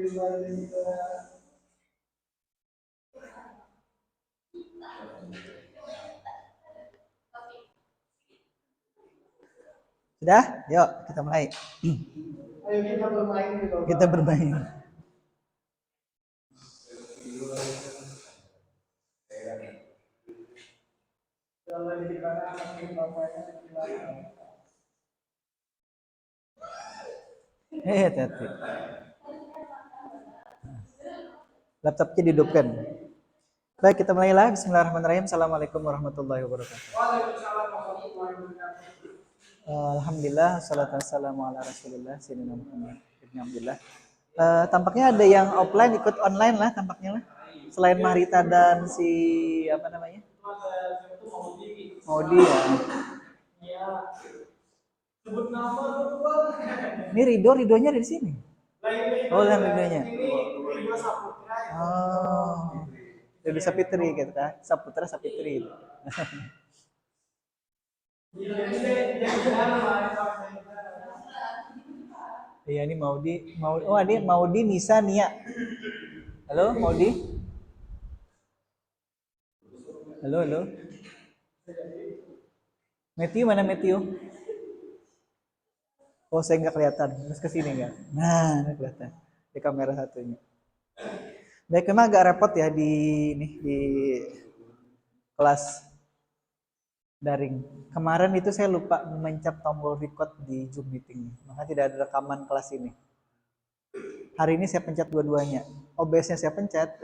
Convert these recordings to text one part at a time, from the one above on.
Sudah? Yuk, kita mulai. Ayo kita bermain gitu. Kita bermain. Hati-hati. Laptopnya dihidupkan. Baik, kita mulailah. Bismillahirrahmanirrahim. Assalamualaikum warahmatullahi wabarakatuh. Waalaikumsalam warahmatullahi wabarakatuh. Alhamdulillah, salatu wassalamu ala rasulillah, sayyidina Muhammad ibn Abdullah. Tampaknya ada yang offline ikut online lah tampaknya lah. Selain Marita dan si apa namanya? Maudi ya. Sebut nama dulu. Ini Ridonya ada di sini. Oh, yang Ridonya. Oh. Rido Sapitri gitu kan. Saputra Sapitri. Iya ini Maudi. Oh, ini Maudi Nisa Nia. Halo Maudi. Halo. Matthew mana Matthew? Oh saya nggak kelihatan, terus ke sini nggak? Nah, nggak kelihatan di kamera satunya. Baik, memang agak repot ya di kelas daring. Kemarin itu saya lupa mencap tombol record di Zoom meeting, maka tidak ada rekaman kelas ini. Hari ini saya pencet dua-duanya. OBS-nya saya pencet,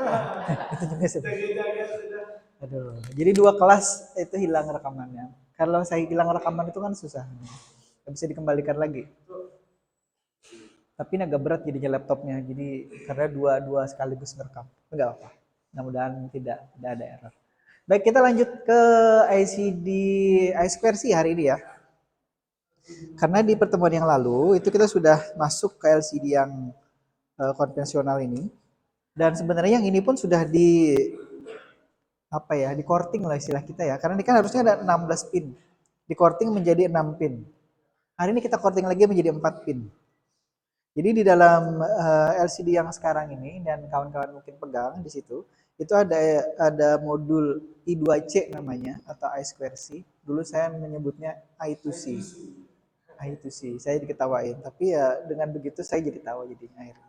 itu juga saya pencet. Aduh, jadi dua kelas itu hilang rekamannya. Kalau saya hilang rekaman itu kan susah, nggak bisa dikembalikan lagi. Tapi ini agak berat jadinya laptopnya, jadi karena dua sekaligus ngerekam. Enggak apa, mudah-mudahan tidak ada error. Baik, kita lanjut ke ICD I2C hari ini ya. Karena di pertemuan yang lalu itu kita sudah masuk ke LCD yang konvensional ini. Dan sebenarnya yang ini pun sudah di korting lah istilah kita ya. Karena ini kan harusnya ada 16 pin. Di korting menjadi 6 pin. Hari ini kita korting lagi menjadi 4 pin. Jadi di dalam LCD yang sekarang ini dan kawan-kawan mungkin pegang di situ, itu ada modul I2C namanya atau I2C. Dulu saya menyebutnya I2C. I2C. Saya diketawain, tapi ya dengan begitu saya jadi tahu jadinya akhirnya.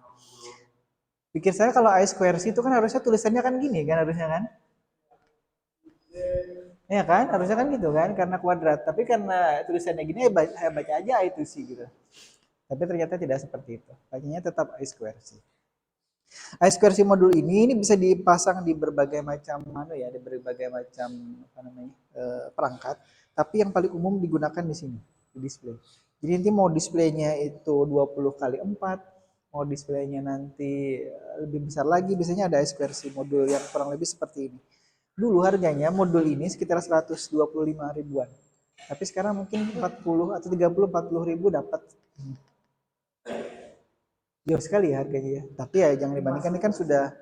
Pikir saya kalau I2C itu kan harusnya tulisannya kan gini kan harusnya kan? Ya kan? Harusnya kan gitu kan karena kuadrat. Tapi karena tulisannya gini saya baca aja I2C gitu. Tapi ternyata tidak seperti itu. Bacanya tetap I2C. I2C modul ini bisa dipasang di berbagai macam di berbagai macam perangkat. Tapi yang paling umum digunakan di sini, di display. Jadi nanti mau displaynya itu 20 kali 4, mau displaynya nanti lebih besar lagi, biasanya ada I2C modul yang kurang lebih seperti ini. Dulu harganya modul ini sekitar 125 ribuan. Tapi sekarang mungkin 40 atau 30-40 ribu dapat. Jauh sekali ya harganya ya. Tapi ya jangan dibandingkan, ini kan sudah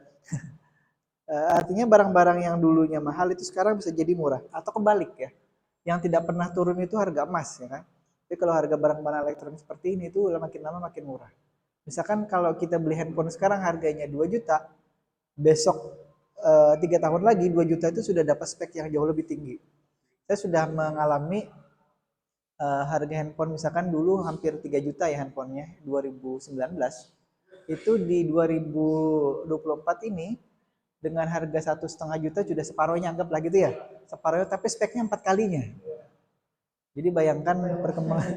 artinya barang-barang yang dulunya mahal itu sekarang bisa jadi murah. Atau kebalik ya. Yang tidak pernah turun itu harga emas ya kan. Tapi kalau harga barang-barang elektronik seperti ini itu makin lama makin murah. Misalkan kalau kita beli handphone sekarang harganya 2 juta, besok 3 tahun lagi 2 juta itu sudah dapat spek yang jauh lebih tinggi. Saya sudah mengalami harga handphone misalkan dulu hampir 3 juta ya handphonenya 2019. Itu di 2024 ini dengan harga 1,5 juta sudah separuhnya, anggaplah gitu ya. Separuhnya tapi speknya 4 kalinya. Jadi bayangkan perkembangan.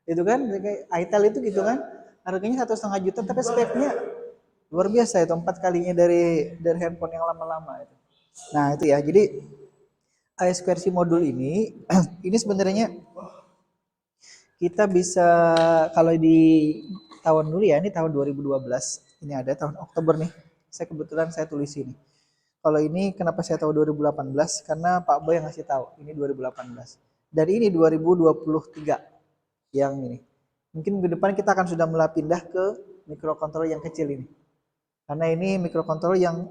Itu kan kayak Itel itu gitu kan. Harganya 1,5 juta tapi speknya luar biasa itu 4 kalinya dari handphone yang lama-lama itu. Nah, itu ya. Jadi I2C modul ini sebenarnya kita bisa kalau di tahun dulu ya, ini tahun 2012. Ini ada tahun Oktober nih. Kebetulan saya tulis ini. Kalau ini kenapa saya tahu 2018? Karena Pak Boy yang ngasih tahu. Ini 2018. Dan ini 2023 yang ini. Mungkin ke depan kita akan sudah mulai pindah ke microcontroller yang kecil ini. Karena ini microcontroller yang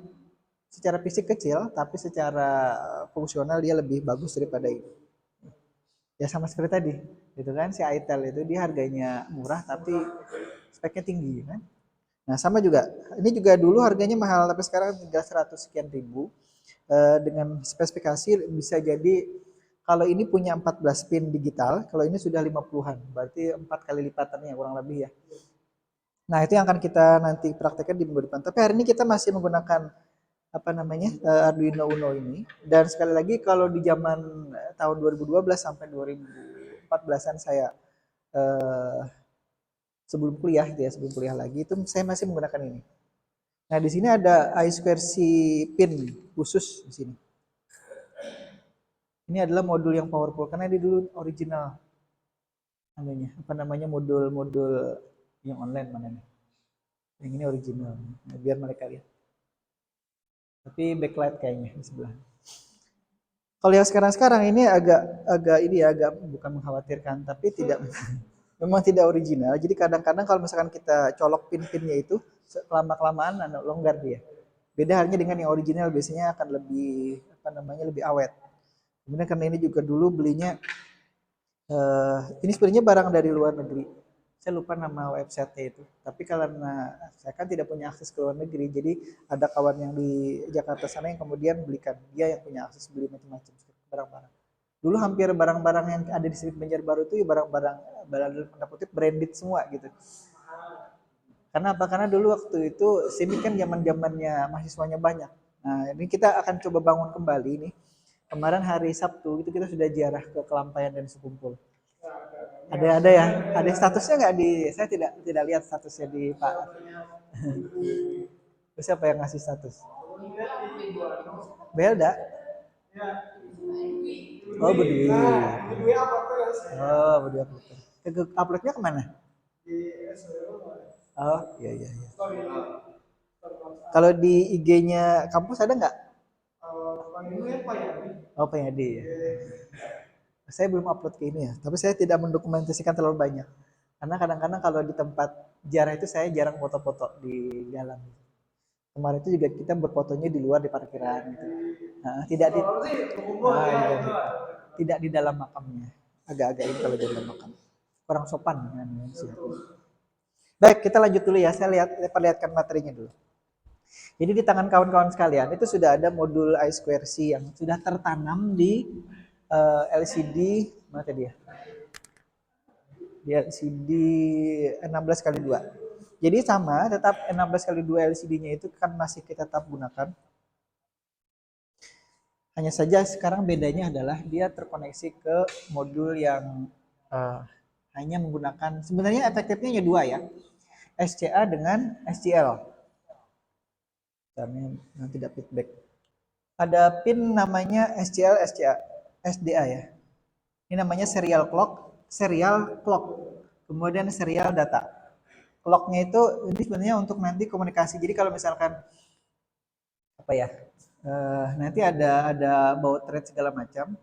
secara fisik kecil, tapi secara fungsional dia lebih bagus daripada ini. Ya sama seperti tadi, gitu kan si Itel itu dia harganya murah tapi speknya tinggi kan. Nah, sama juga. Ini juga dulu harganya mahal, tapi sekarang tinggal 100 sekian ribu. Dengan spesifikasi bisa jadi kalau ini punya 14 pin digital, kalau ini sudah 50-an. Berarti 4 kali lipatannya kurang lebih ya. Nah, itu yang akan kita nanti praktekkan di minggu depan. Tapi hari ini kita masih menggunakan apa namanya Arduino Uno ini. Dan sekali lagi kalau di zaman tahun 2012 sampai 2014-an saya eh, sebelum kuliah gitu ya, sebelum kuliah lagi itu saya masih menggunakan ini. Nah, di sini ada I2C pin khusus di sini. Ini adalah modul yang powerful karena ini dulu original anunya, apa namanya modul-modul yang online mana nih. Yang ini original. Nah, biar mereka lihat. Tapi backlight kayaknya di sebelah. Kalau yang sekarang-sekarang ini agak agak ini ya, agak bukan mengkhawatirkan, tapi tidak memang tidak original. Jadi kadang-kadang kalau misalkan kita colok pin-pinnya itu lama-kelamaan longgar dia. Beda halnya dengan yang original biasanya akan lebih apa namanya lebih awet. Kemudian karena ini juga dulu belinya ini sebenarnya barang dari luar negeri. Saya lupa nama websitenya itu. Tapi karena saya kan tidak punya akses ke luar negeri, jadi ada kawan yang di Jakarta sana yang kemudian belikan. Dia yang punya akses beli macam-macam barang-barang. Dulu hampir barang-barang yang ada di Street Banjarbaru itu ya barang-barang dalam tanda kutip branded semua gitu. Karena apa? Karena dulu waktu itu sini kan zaman-zamannya mahasiswanya banyak. Nah, ini kita akan coba bangun kembali nih. Kemarin hari Sabtu itu kita sudah ziarah ke Kelampayan dan Sekumpul. Ada ya, ada statusnya nggak di? Saya tidak lihat statusnya di Pak. Siapa yang ngasih status? Belda. Oh, Bedui. Oh, Bedui upload. Uploadnya kemana? Oh, iya iya iya. Kalau di IG-nya kampus ada nggak? Oh, Pak Yadi ya. Saya belum upload ke ini ya, tapi saya tidak mendokumentasikan terlalu banyak. Karena kadang-kadang kalau di tempat jarah itu saya jarang foto-foto di dalam. Kemarin itu juga kita berfotonya di luar di parkiran gitu. Nah, tidak di dalam makamnya. Agak-agak ini kalau di dalam makam. Kurang sopan dengan siapa. Baik, kita lanjut dulu ya. Saya perlihatkan materinya dulu. Jadi di tangan kawan-kawan sekalian itu sudah ada modul I2C yang sudah tertanam di LCD mana tadi ya? Di LCD 16 kali 2. Jadi sama, tetap 16 kali 2 LCD-nya itu kan masih kita tetap gunakan. Hanya saja sekarang bedanya adalah dia terkoneksi ke modul yang hanya menggunakan, sebenarnya efektifnya hanya dua ya, SCA dengan SCL. Karena nanti tidak feedback. Ada pin namanya SCL, SCA, SDA ya. Ini namanya serial clock, kemudian serial data. Clocknya itu ini sebenarnya untuk nanti komunikasi. Jadi kalau misalkan apa ya, nanti ada baut thread segala macam.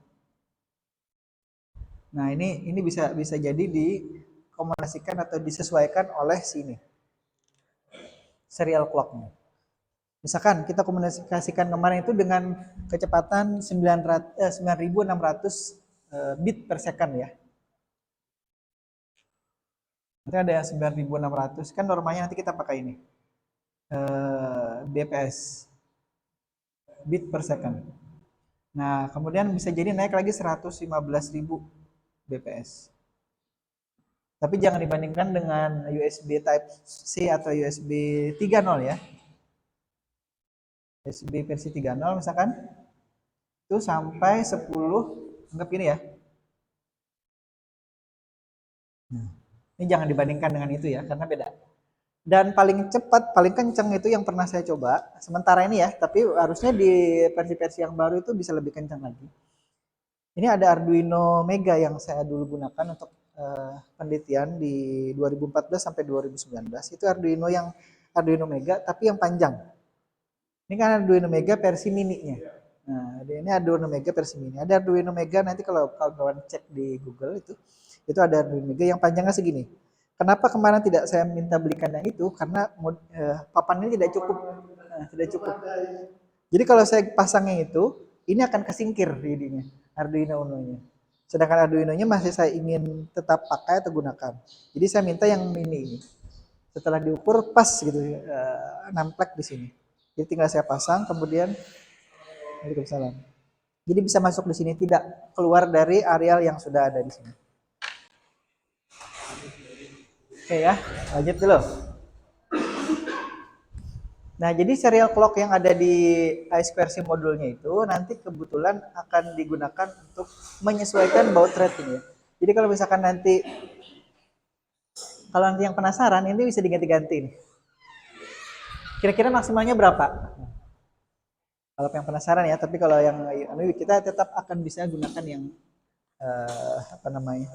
Nah ini bisa jadi dikomunikasikan atau disesuaikan oleh sini serial clocknya. Misalkan kita komunikasikan kemarin itu dengan kecepatan 9600 bit per second ya. Nanti ada yang 9600 kan normalnya nanti kita pakai ini bps bit per second. Nah kemudian bisa jadi naik lagi 115.000 bps. Tapi jangan dibandingkan dengan USB Type C atau USB 3.0 ya. USB versi 3.0 misalkan itu sampai 10, anggap gini ya. Nah, ini jangan dibandingkan dengan itu ya, karena beda. Dan paling cepat, paling kenceng itu yang pernah saya coba, sementara ini ya, tapi harusnya di versi-versi yang baru itu bisa lebih kencang lagi. Ini ada Arduino Mega yang saya dulu gunakan untuk penelitian di 2014 sampai 2019. Itu Arduino Mega, tapi yang panjang. Ini kan Arduino Mega versi mininya. Nah, ini Arduino Mega versi mini. Ada Arduino Mega nanti kalau kawan cek di Google itu ada Arduino Mega yang panjangnya segini. Kenapa kemarin tidak saya minta belikan yang itu? Karena papannya tidak cukup. Nah, tidak cukup. Jadi kalau saya pasangnya itu, ini akan kesingkir jadinya Arduino Uno-nya. Sedangkan Arduino-nya masih saya ingin tetap pakai atau gunakan. Jadi saya minta yang mini ini. Setelah diukur pas gitu, nemplek di sini. Jadi tinggal saya pasang, kemudian Waalaikumsalam. Jadi bisa masuk di sini, tidak keluar dari areal yang sudah ada di sini. Oke ya, lanjut dulu. Nah, jadi serial clock yang ada di I2C modulnya itu nanti kebetulan akan digunakan untuk menyesuaikan baud rating ya. Jadi kalau misalkan nanti yang penasaran ini bisa diganti-ganti nih. Kira-kira maksimalnya berapa? Kalau yang penasaran ya, tapi kalau yang kita tetap akan bisa gunakan yang apa namanya?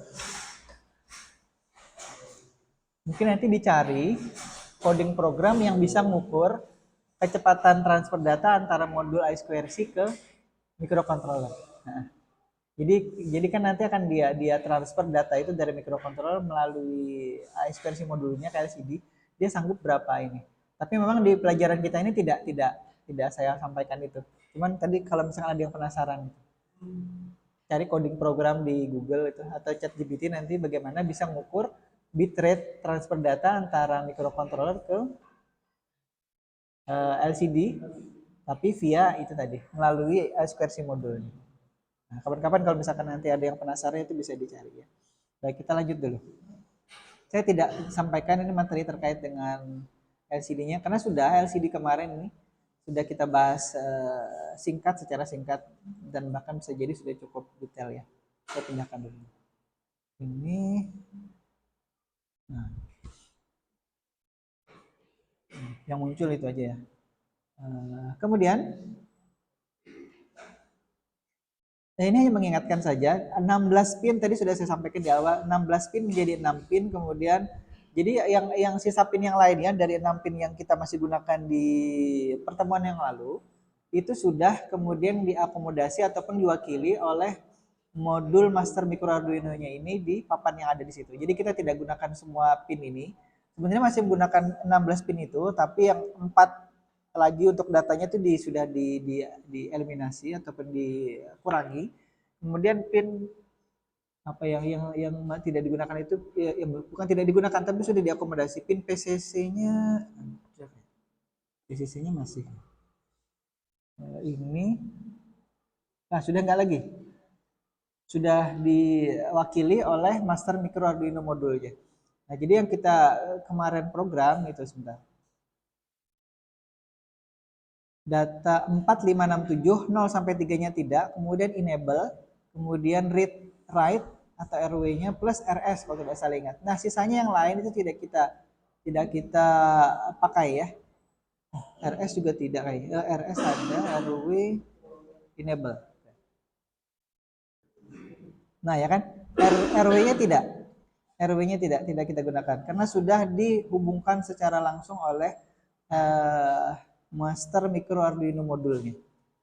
Mungkin nanti dicari coding program yang bisa mengukur kecepatan transfer data antara modul I2C ke microcontroller. Nah, jadi kan nanti akan dia transfer data itu dari microcontroller melalui I2C modulnya ke LCD, dia sanggup berapa ini. Tapi memang di pelajaran kita ini tidak saya sampaikan itu. Cuman tadi kalau misalkan ada yang penasaran, cari coding program di Google itu atau ChatGPT nanti bagaimana bisa mengukur bitrate transfer data antara microcontroller ke LCD, tapi via itu tadi melalui I2C modulnya. Nah, kapan-kapan kalau misalkan nanti ada yang penasaran itu bisa dicari ya. Baik, kita lanjut dulu. Saya tidak sampaikan ini materi terkait dengan LCD-nya karena sudah LCD kemarin ini sudah kita bahas secara singkat dan bahkan bisa jadi sudah cukup detail ya. Saya pindahkan dulu. Ini, nah, yang muncul itu aja ya. Kemudian nah ini hanya mengingatkan saja, 16 pin tadi sudah saya sampaikan di awal, 16 pin menjadi 6 pin, kemudian jadi yang sisa pin yang lainnya dari 6 pin yang kita masih gunakan di pertemuan yang lalu, itu sudah kemudian diakomodasi ataupun diwakili oleh modul master micro Arduino-nya ini di papan yang ada di situ. Jadi kita tidak gunakan semua pin ini. Sebenarnya masih menggunakan 16 pin itu, tapi yang 4 lagi untuk datanya itu sudah dieliminasi ataupun dikurangi. Kemudian pin apa yang tidak digunakan itu ya, bukan tidak digunakan tapi sudah diakomodasi. Pin PCC-nya masih ini. Nah, sudah enggak lagi. Sudah diwakili oleh master micro Arduino modulnya. Nah, jadi yang kita kemarin program itu sebentar. Data 4567 0 sampai 3-nya tidak, kemudian enable, kemudian read write atau RW-nya plus RS kalau tidak salah ingat. Nah, sisanya yang lain itu tidak kita pakai ya. RS juga tidak kayak. RS ada, RW enable. Nah, ya kan? RW-nya tidak. RW-nya tidak kita gunakan karena sudah dihubungkan secara langsung oleh master micro Arduino modulnya.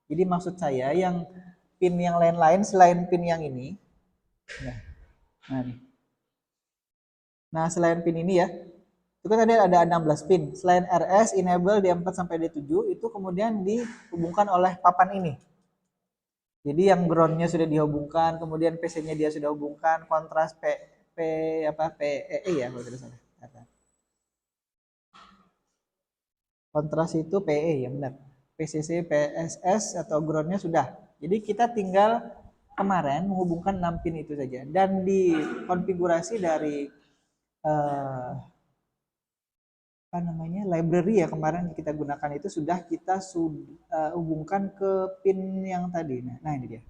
Jadi maksud saya yang pin yang lain-lain selain pin yang ini. Nah, selain pin ini ya. Itu kan tadi ada 16 pin. Selain RS, enable D4 sampai D7 itu kemudian dihubungkan oleh papan ini. Jadi yang groundnya sudah dihubungkan, kemudian PC-nya dia sudah hubungkan, kontras PEE ya kalau tidak salah. Kontras itu PE ya benar. PCC, PSS atau groundnya sudah. Jadi kita tinggal kemarin menghubungkan 6 pin itu saja. Dan di konfigurasi dari apa namanya library ya kemarin kita gunakan itu sudah kita hubungkan ke pin yang tadi. Nah ini dia.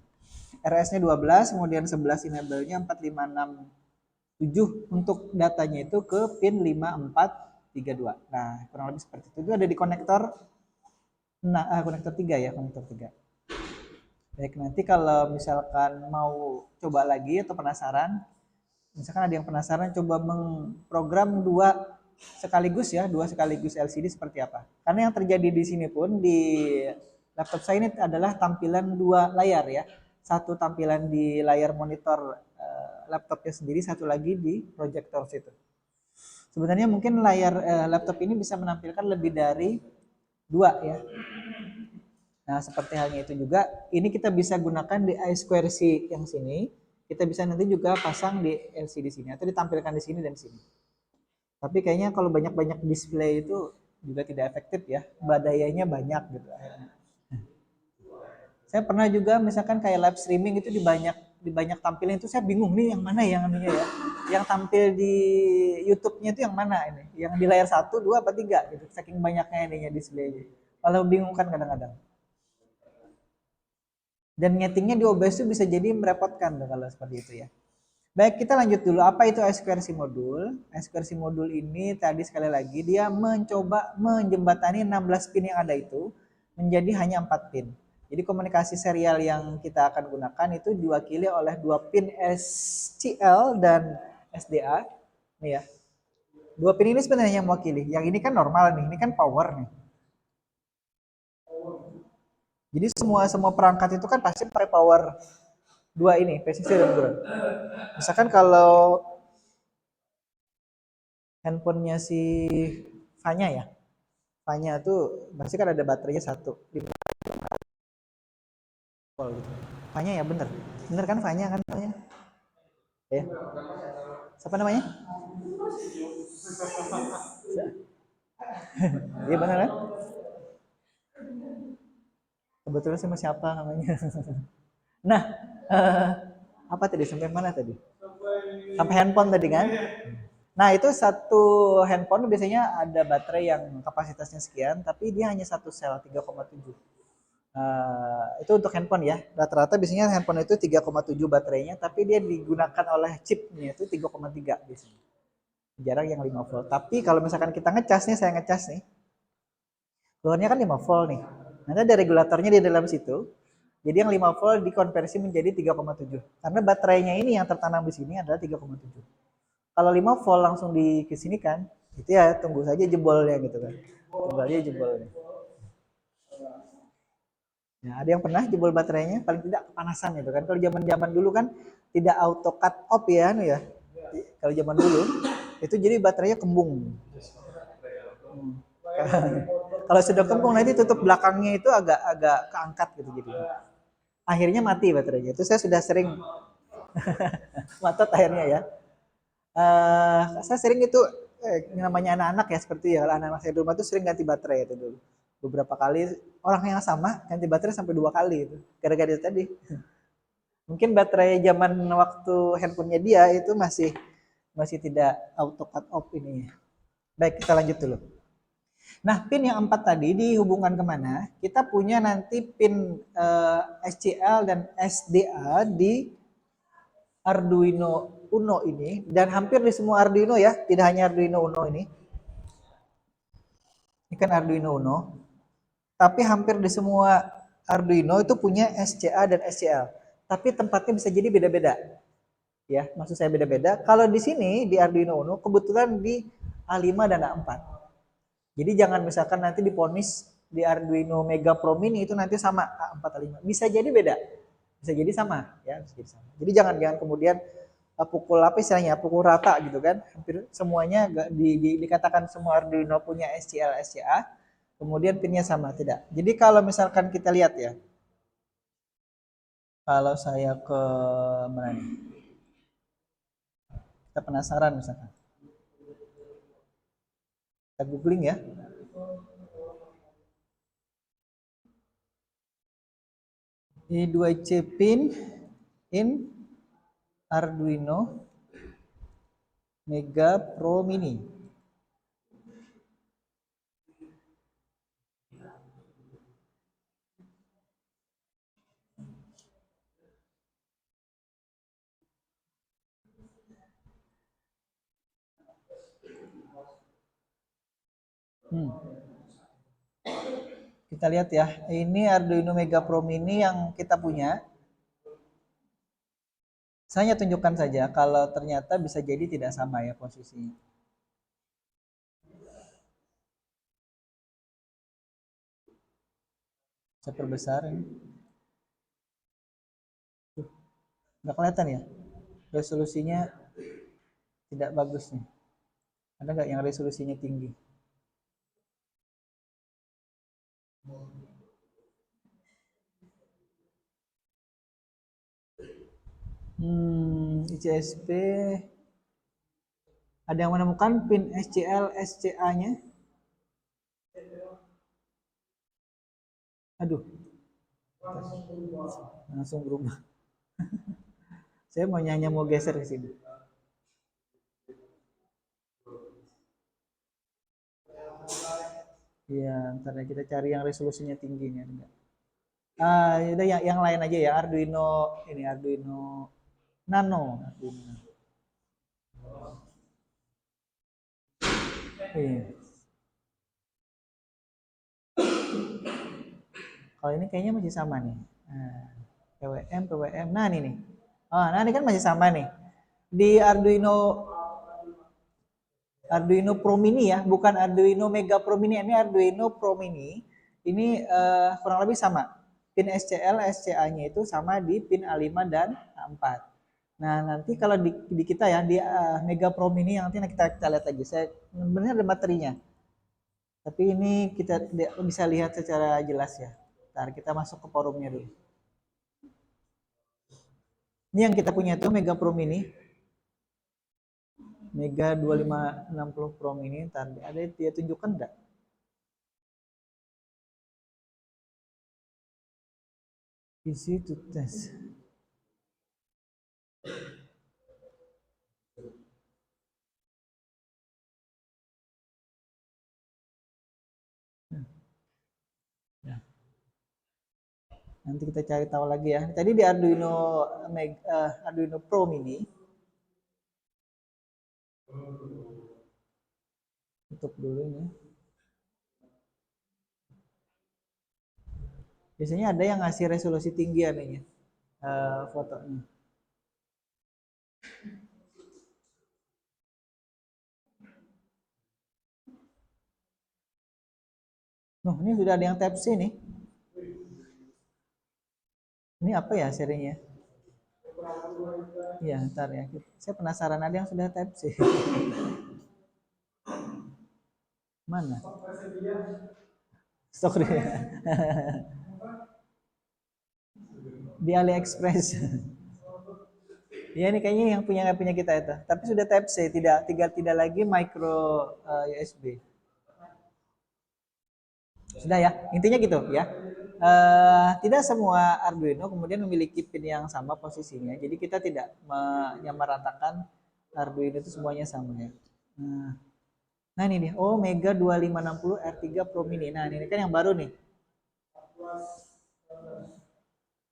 RS-nya 12, kemudian 11 enable-nya 4567 untuk datanya itu ke pin 5432. Nah, kurang lebih seperti itu. Itu ada di konektor konektor 3 ya, konektor 3. Baik, nanti kalau misalkan mau coba lagi atau penasaran, misalkan ada yang penasaran coba memprogram dua sekaligus LCD seperti apa. Karena yang terjadi di sini pun di laptop saya ini adalah tampilan dua layar ya. Satu tampilan di layar monitor laptopnya sendiri, satu lagi di proyektor situ. Sebenarnya mungkin layar laptop ini bisa menampilkan lebih dari dua ya. Nah, seperti halnya itu juga, ini kita bisa gunakan di I2C yang sini. Kita bisa nanti juga pasang di LCD sini atau ditampilkan di sini dan di sini. Tapi kayaknya kalau banyak-banyak display itu juga tidak efektif ya, badayanya banyak gitu. Saya pernah juga misalkan kayak live streaming itu di banyak tampilnya itu saya bingung nih yang mana yang anunya ya. Yang tampil di YouTube-nya itu yang mana ini? Yang di layar satu, dua, apa tiga gitu. Saking banyaknya ininya display. Kalau bingung kan kadang-kadang. Dan nyetingnya di OBS itu bisa jadi merepotkan tuh kalau seperti itu ya. Baik, kita lanjut dulu. Apa itu SQRC modul? SQRC modul ini tadi sekali lagi dia mencoba menjembatani 16 pin yang ada itu menjadi hanya 4 pin. Jadi komunikasi serial yang kita akan gunakan itu diwakili oleh dua pin SCL dan SDA. Nih ya. Dua pin ini sebenarnya yang mewakili. Yang ini kan normal nih, ini kan power nih. Jadi semua semua perangkat itu kan pasti pakai power dua ini, PCC dan ground. Misalkan kalau handphonenya si Fanya ya, Fanya tuh pasti kan ada baterainya satu, 5 volt gitu. Fanya ya bener, bener kan Fanya kan namanya? Ya, siapa namanya? Iya bener kan? Kebetulan sama siapa namanya? Nah, eh, apa tadi sampai mana tadi? Sampai handphone tadi kan? Nah, itu satu handphone biasanya ada baterai yang kapasitasnya sekian, tapi dia hanya satu sel 3,7. Itu untuk handphone ya. Rata-rata biasanya handphone itu 3,7 baterainya, tapi dia digunakan oleh chipnya itu 3,3 biasanya. Jarang yang 5 volt. Tapi kalau misalkan kita ngecas nih, saya ngecas nih, keluarnya kan 5 volt nih. Nanti ada regulatornya di dalam situ. Jadi yang 5 volt dikonversi menjadi 3,7. Karena baterainya ini yang tertanam di sini adalah 3,7. Kalau 5 volt langsung dikesinikan, itu ya tunggu saja jebolnya gitu kan. Tunggu aja jebolnya. Nah, ada yang pernah jebol baterainya paling tidak kepanasan gitu kan. Kalau zaman-zaman dulu kan tidak auto cut off ya anu ya. Kalau zaman dulu itu jadi baterainya kembung. Hmm. Kalau sudah kembung nanti tutup belakangnya itu agak-agak keangkat gitu jadi. Akhirnya mati baterainya. Itu saya sudah sering matot akhirnya ya. Saya sering itu namanya anak-anak ya seperti ya anak-anak saya di rumah tuh sering ganti baterai itu dulu. Beberapa kali orang yang sama ganti baterai sampai 2 kali itu. Gara-gara itu tadi. Mungkin baterai zaman waktu handphonenya dia itu masih masih tidak auto cut off ini. Baik, kita lanjut dulu. Nah, pin yang 4 tadi dihubungkan kemana? Kita punya nanti pin SCL dan SDA di Arduino Uno ini dan hampir di semua Arduino ya, tidak hanya Arduino Uno ini. Ini kan Arduino Uno, tapi hampir di semua Arduino itu punya SCA dan SCL. Tapi tempatnya bisa jadi beda-beda. Ya, maksud saya beda-beda. Kalau di sini di Arduino Uno kebetulan di A5 dan A4. Jadi jangan misalkan nanti diponis di Arduino Mega Pro Mini itu nanti sama A4 A5. Bisa jadi beda. Bisa jadi sama ya, bisa jadi sama. Jadi jangan kemudian pukul apa istilahnya, pukul rata gitu kan. Hampir semuanya dikatakan semua Arduino punya SCL SCA, kemudian pinnya sama, tidak. Jadi kalau misalkan kita lihat ya, kalau saya ke mana nih? Kita penasaran misalkan. Kita googling ya. Ini 2C pin in Arduino Mega Pro Mini. Hmm. Kita lihat ya, ini Arduino Mega Pro Mini yang kita punya. Saya tunjukkan saja kalau ternyata bisa jadi tidak sama ya posisinya. Saya perbesar ini. Nggak kelihatan ya? Resolusinya tidak bagus nih. Ada nggak yang resolusinya tinggi? ICSP Ada yang menemukan pin SCL SCA-nya? Aduh, langsung berubah. Saya mau hanya mau geser ke sini. Iya, ntar kita cari yang resolusinya tinggi nih. Udah yang lain aja ya, Arduino ini Arduino Nano. Arduino. Iya. Kalau ini kayaknya masih sama nih. PWM. Nah ini nih. Nah ini kan masih sama nih. Di Arduino Pro Mini ya, bukan Arduino Mega Pro Mini. Ini Arduino Pro Mini. Ini kurang lebih sama. Pin SCL, SCA-nya itu sama di pin A5 dan A4. Nah, nanti kalau di kita ya, di Mega Pro Mini yang nanti kita lihat lagi. Saya sebenarnya ada materinya. Tapi ini kita tidak bisa lihat secara jelas ya. Ntar kita masuk ke forumnya dulu. Ini yang kita punya itu Mega Pro Mini. Mega 2560 Pro Mini. Ntar ada dia tunjukkan enggak? Easy to test. Ya. Nanti kita cari tahu lagi ya. Tadi di Arduino Pro Mini. Tutup dulu ini. Biasanya ada yang ngasih resolusi tinggi anehnya fotonya. Ini sudah ada yang Type C nih. Ini apa ya serinya? Iya, ntar ya. Saya penasaran ada yang sudah Type C. Mana? Stok dia. Di AliExpress. Ya ini kayaknya yang punya kita itu. Tapi sudah Type C, tidak lagi micro USB. Sudah ya, intinya gitu ya. Tidak semua Arduino kemudian memiliki pin yang sama posisinya. Jadi kita tidak menyamaratakan Arduino itu semuanya sama ya. Nah ini nih, Mega 2560 R3 Pro Mini. Nah ini kan yang baru nih.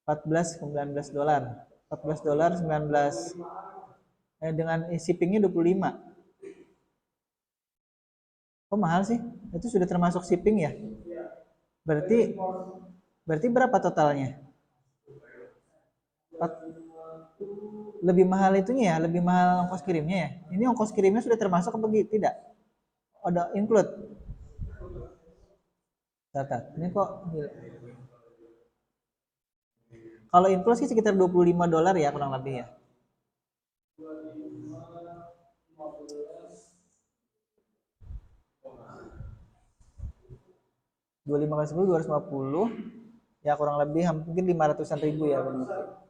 19 dolar. 14 dolar 19 dengan shippingnya 25. Kok mahal sih? Itu sudah termasuk shipping ya? Berarti berapa totalnya? Lebih mahal itunya ya, lebih mahal ongkos kirimnya ya. Ini ongkos kirimnya sudah termasuk apa tidak? Ada include. Catat. Ini kok kalau include sih sekitar 25 dolar ya kurang lebih ya. Dua lima kali 10 250 ya kurang lebih mungkin 500-an ribu ya benar.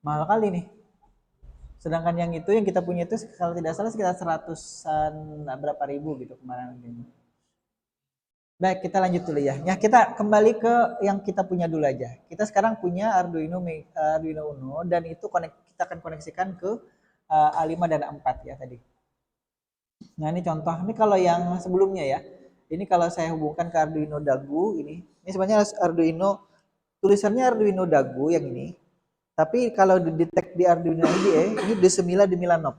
Mahal kali nih. Sedangkan yang itu yang kita punya itu kalau tidak salah sekitar 100-an berapa ribu gitu kemarin ini. Baik, kita lanjut dulu ya. Ya, kita kembali ke yang kita punya dulu aja. Kita sekarang punya Arduino Uno dan itu kita akan koneksikan ke A5 dan A4 ya tadi. Nah, ini contoh. Ini kalau yang sebelumnya ya. Ini kalau saya hubungkan ke Arduino Dagu ini sebenarnya Arduino tulisannya Arduino Dagu yang ini. Tapi kalau didetek di Arduino IDE ini D9 di Milanov.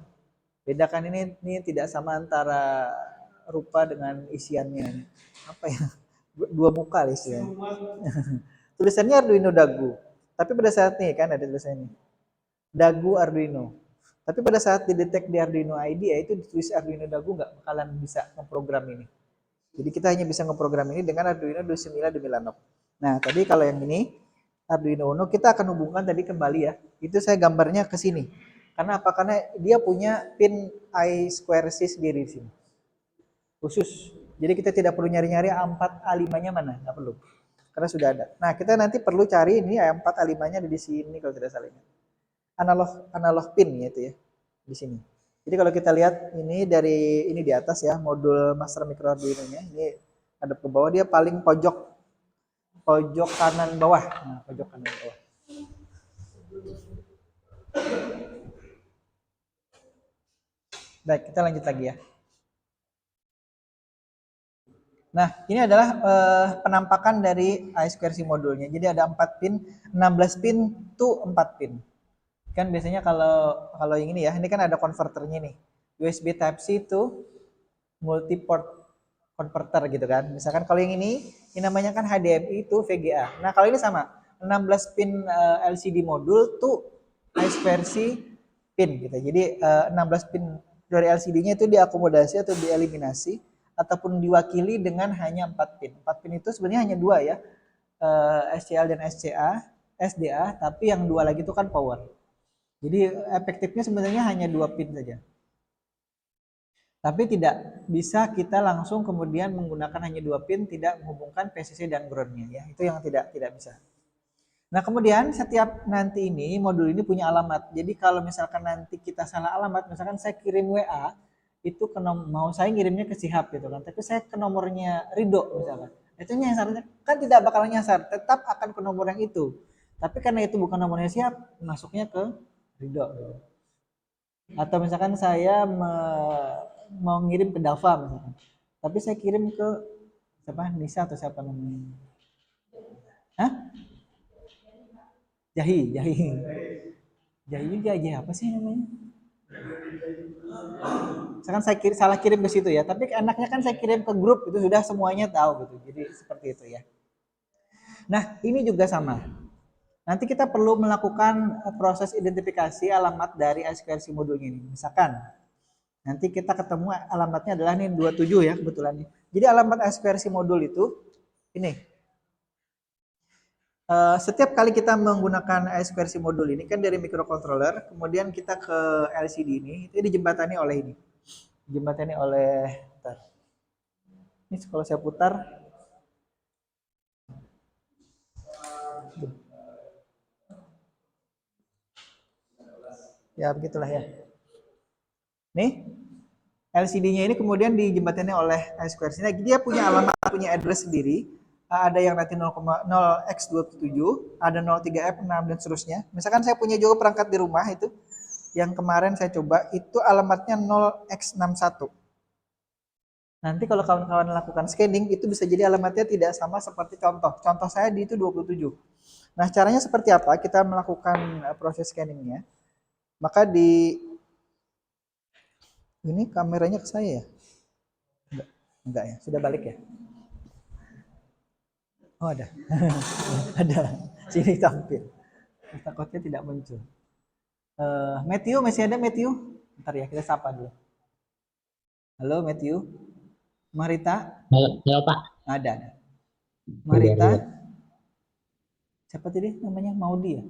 Bedakan ini tidak sama antara rupa dengan isiannya. Apa ya? Dua muka istilahnya. Tulisannya Arduino Dagu. Tapi pada saat ini kan ada tulisannya. Dagu Arduino. Tapi pada saat didetek di Arduino IDE itu ditulis Arduino Dagu nggak bakalan bisa memprogram ini. Jadi kita hanya bisa ngeprogram ini dengan Arduino 29 di Milanov. Nah, tadi kalau yang ini Arduino Uno kita akan hubungkan tadi kembali ya. Itu saya gambarnya ke sini. Karena apa? Karena dia punya pin I2C sendiri di sini. Khusus. Jadi kita tidak perlu nyari-nyari A4 A5-nya mana, nggak perlu. Karena sudah ada. Nah, kita nanti perlu cari ini A4 A5-nya ada di sini kalau tidak salah. Analog pin ya itu ya. di sini. Jadi kalau kita lihat ini dari ini di atas ya, modul master micro Arduino-nya, ini hadap ke bawah, dia paling pojok pojok kanan bawah. Nah, pojok kanan bawah. Baik, kita lanjut lagi ya. Nah, ini adalah penampakan dari I2C modulnya. Jadi ada 4 pin, 16 pin to 4 pin. Kan biasanya kalau yang ini ya, ini kan ada konverternya nih. USB Type-C to multi-port converter gitu kan. Misalkan kalau yang ini namanya kan HDMI to VGA. Nah, kalau ini sama, 16 pin LCD modul to I2C pin gitu. Jadi 16 pin dari LCD-nya itu diakomodasi atau dieliminasi ataupun diwakili dengan hanya 4 pin. 4 pin itu sebenarnya hanya dua ya, SCL dan SDA, tapi yang dua lagi itu kan power. Jadi efektifnya sebenarnya hanya 2 pin saja. Tapi tidak bisa kita langsung kemudian menggunakan hanya 2 pin, tidak menghubungkan VCC dan ground-nya ya. Itu yang tidak bisa. Nah, kemudian setiap nanti ini modul ini punya alamat. Jadi kalau misalkan nanti kita salah alamat, misalkan saya kirim WA itu ke mau saya ngirimnya ke Sihab gitu kan, tapi saya ke nomornya Rido misalkan. Itu nyasarnya kan tidak bakal nyasar, tetap akan ke nomor yang itu. Tapi karena itu bukan nomornya Sihab, masuknya ke Rido gitu. Atau misalkan saya mau ngirim ke Dava misalkan. Tapi saya kirim ke siapa? Nisa atau siapa namanya? Hah? Jahi. Jahi juga Jahi apa sih namanya? Misalkan saya salah kirim ke situ ya, tapi anaknya kan saya kirim ke grup itu sudah semuanya tahu gitu. Jadi seperti itu ya. Nah, ini juga sama. Nanti kita perlu melakukan proses identifikasi alamat dari I2C modulnya ini. Misalkan nanti kita ketemu alamatnya adalah nih 27 ya kebetulan nih. Jadi alamat I2C modul itu ini. Setiap kali kita menggunakan I2C modul ini kan dari microcontroller, kemudian kita ke LCD ini, itu dijembatani oleh ini. Dijembatani oleh bentar. Ini kalau saya putar ya begitulah ya. Nih LCD-nya ini kemudian dijembatani oleh I2C. Nah, dia punya alamat, punya address sendiri. Ada yang nanti 0,0x27, ada 03F6 dan seterusnya. Misalkan saya punya juga perangkat di rumah itu yang kemarin saya coba itu alamatnya 0x61. Nanti kalau kawan-kawan lakukan scanning itu bisa jadi alamatnya tidak sama seperti contoh. Contoh saya di itu 27. Nah, caranya seperti apa? Kita melakukan proses scanningnya. Maka di ini kameranya ke saya ya? Enggak ya, sudah balik ya? Oh ada, ada. Sini tampil. Takutnya tidak muncul. Matthew masih ada Matthew? Bentar ya kita sapa dulu. Halo Matthew, Marita? Halo Pak. Ada. Marita? Siapa tadi namanya? Maudi ya?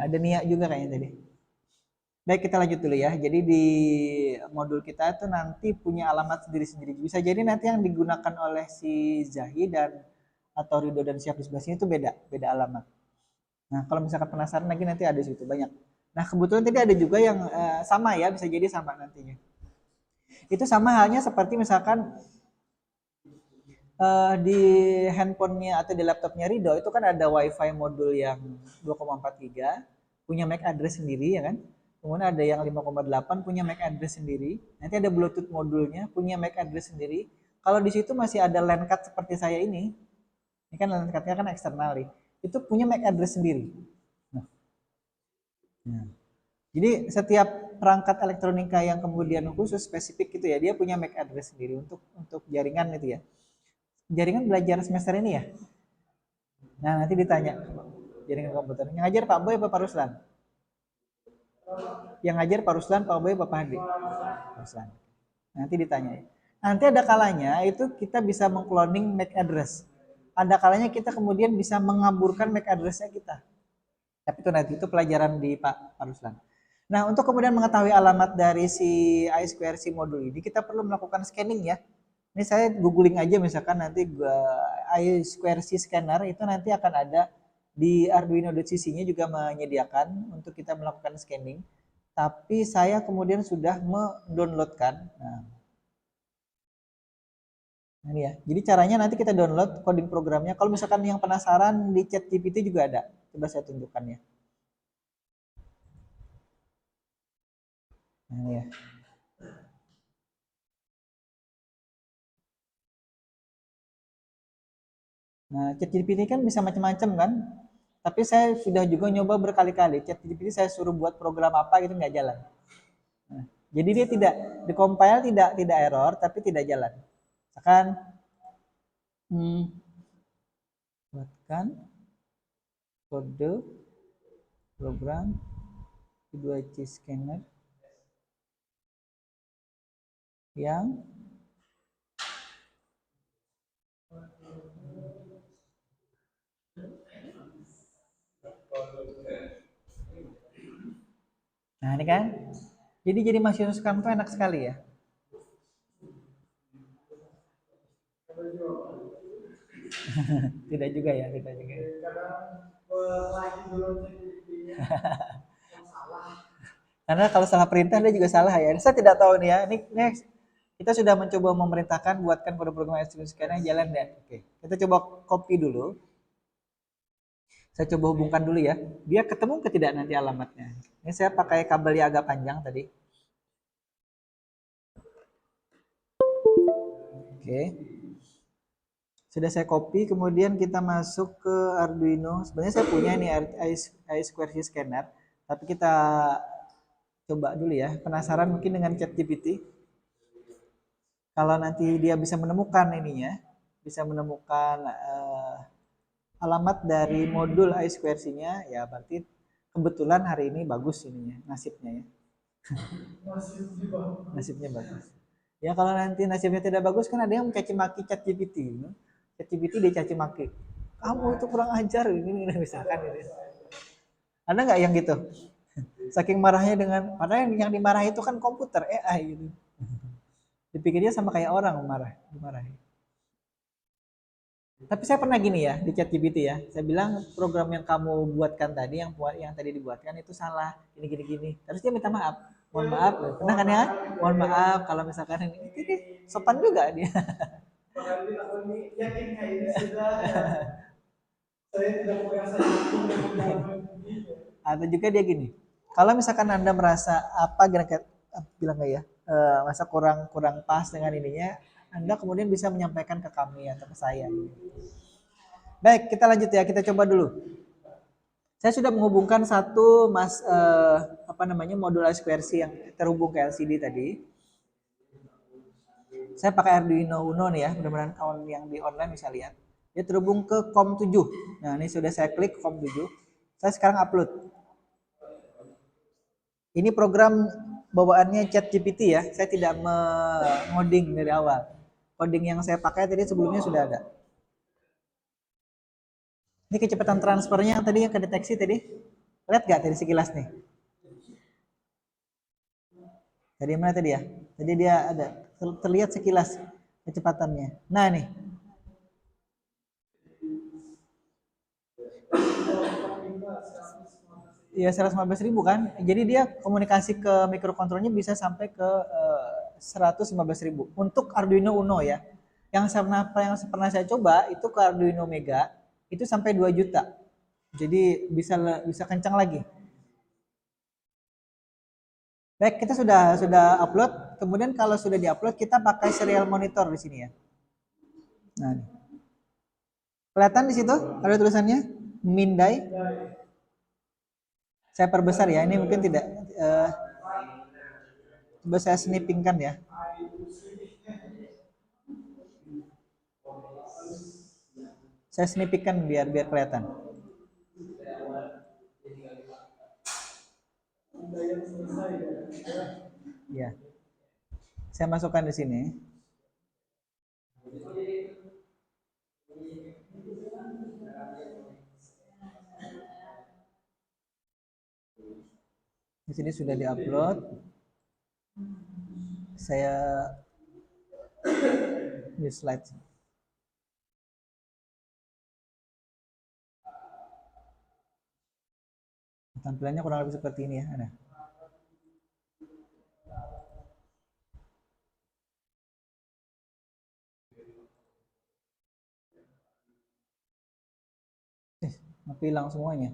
Ada Nia juga kayaknya tadi. Baik, kita lanjut dulu ya. Jadi di modul kita itu nanti punya alamat sendiri-sendiri. Bisa jadi nanti yang digunakan oleh si Zahi dan atau Rido dan Syaf di sebelah sini itu beda alamat. Nah, kalau misalkan penasaran lagi nanti ada di situ banyak. Nah, kebetulan tadi ada juga yang sama ya, bisa jadi sama nantinya. Itu sama halnya seperti misalkan di handphonenya atau di laptopnya Rido itu kan ada WiFi modul yang 2,4 giga, punya MAC address sendiri ya kan. Kemudian ada yang 5,8 punya MAC address sendiri. Nanti ada Bluetooth modulnya punya MAC address sendiri. Kalau di situ masih ada LAN card seperti saya ini kan LAN card-nya kan eksternal nih. Itu punya MAC address sendiri. Nah. Jadi setiap perangkat elektronika yang kemudian khusus spesifik gitu ya, dia punya MAC address sendiri untuk jaringan itu ya. Jaringan belajar semester ini ya. Nah, nanti ditanya jaringan komputer. Yang ngajar Pak Boy apa Pak Ruslan? Yang ngajar Pak Ruslan, Pak Boy, Pak Hadi? Ruslan. Nanti ditanya. Nanti ada kalanya itu kita bisa mengcloning MAC address. Ada kalanya kita kemudian bisa mengaburkan MAC address-nya kita. Tapi itu nanti itu pelajaran di Pak Ruslan. Nah, untuk kemudian mengetahui alamat dari si I2C modul ini, kita perlu melakukan scanning ya. Ini saya googling aja misalkan nanti I2C scanner itu nanti akan ada Di Arduino.cc-nya juga menyediakan untuk kita melakukan scanning, tapi saya kemudian sudah mendownloadkan. Nah, ini ya. Jadi caranya nanti kita download coding programnya. Kalau misalkan yang penasaran di ChatGPT juga ada. Coba saya tunjukkan ya. Nah, ini ya. Nah, ChatGPT kan bisa macam-macam kan? Tapi saya sudah juga nyoba berkali-kali. ChatGPT saya suruh buat program apa gitu nggak jalan. Nah, jadi dia tidak di-compile tidak error tapi tidak jalan. Misalkan buatkan kode program I2C scanner yang nah ini kan jadi machine scan itu enak sekali ya. Tidak juga ya, tidak juga. Karena kalau salah perintah dia juga salah ya. Saya tidak tahu nih ya. Ini next kita sudah mencoba memerintahkan buatkan program scan jalan deh. Oke, kita coba copy dulu. Saya coba hubungkan dulu ya. Dia ketemu ke tidak nanti alamatnya. Ini saya pakai kabel yang agak panjang tadi. Oke. Sudah saya copy, kemudian kita masuk ke Arduino. Sebenarnya saya punya ini I2C scanner, tapi kita coba dulu ya. Penasaran mungkin dengan ChatGPT. Kalau nanti dia bisa menemukan ininya, bisa menemukan alamat dari modul I2C-nya, ya berarti kebetulan hari ini bagus ininya, nasibnya ya. Nasibnya bagus. Ya kalau nanti nasibnya tidak bagus kan ada yang mencaci maki ChatGPT. ChatGPT dia caci maki. Kamu itu kurang ajar ini misalkan gitu. Ada nggak yang gitu? Saking marahnya padahal yang dimarahi itu kan komputer AI gitu. Dipikirnya sama kayak orang dimarahi. Tapi saya pernah gini ya di ChatGPT ya. Saya bilang program yang kamu buatkan tadi, yang tadi dibuatkan itu salah, gini. Terus dia minta maaf. Mohon maaf, pernah kan ya? Mohon maaf kalau misalkan ini sopan juga dia. Atau juga dia gini. Kalau misalkan Anda merasa apa bilang nggak ya? Masa kurang kurang pas dengan ininya, Anda kemudian bisa menyampaikan ke kami atau ke saya. Baik, kita lanjut ya. Kita coba dulu. Saya sudah menghubungkan satu modul I2C yang terhubung ke LCD tadi. Saya pakai Arduino Uno nih ya, mudah-mudahan kawan yang di online bisa lihat. Dia terhubung ke COM7. Nah, ini sudah saya klik COM7. Saya sekarang upload. Ini program bawaannya ChatGPT ya. Saya tidak mengoding dari awal. Coding yang saya pakai tadi sebelumnya sudah ada. Ini kecepatan transfernya yang tadi yang kedeteksi tadi. Lihat gak tadi sekilas nih? Tadi mana tadi ya? Jadi dia ada terlihat sekilas kecepatannya. Nah nih. Iya 115.000 kan. Jadi dia komunikasi ke microcontrollernya bisa sampai ke 115.000 untuk Arduino Uno ya. Yang pernah saya coba itu ke Arduino Mega itu sampai 2 juta. Jadi bisa kencang lagi. Baik, kita sudah upload. Kemudian kalau sudah diupload kita pakai serial monitor di sini ya. Nah, nih. Kelihatan di situ ada tulisannya Mindai. Saya perbesar ya. Ini mungkin tidak coba saya snippingkan ya. Saya snippingkan biar kelihatan. Ya. Saya masukkan di sini. Di sini sudah diupload. Saya di slide. Tampilannya kurang lebih seperti ini ya. Nah, mati hilang semuanya.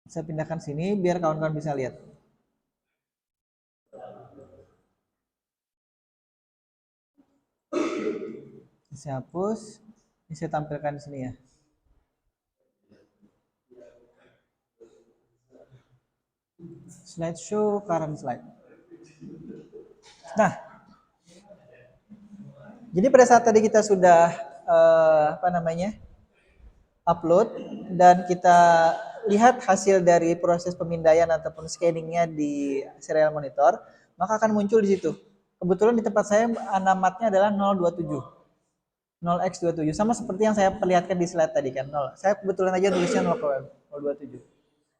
Saya pindahkan sini biar kawan-kawan bisa lihat. Saya hapus. Ini saya tampilkan di sini ya. Slideshow, current slide. Nah, jadi pada saat tadi kita sudah upload dan kita lihat hasil dari proses pemindaian ataupun scanningnya di serial monitor, maka akan muncul di situ. Kebetulan di tempat saya alamatnya adalah 027. 0x27 sama seperti yang saya perlihatkan di slide tadi kan 0. Saya kebetulan aja nulisnya 0,027.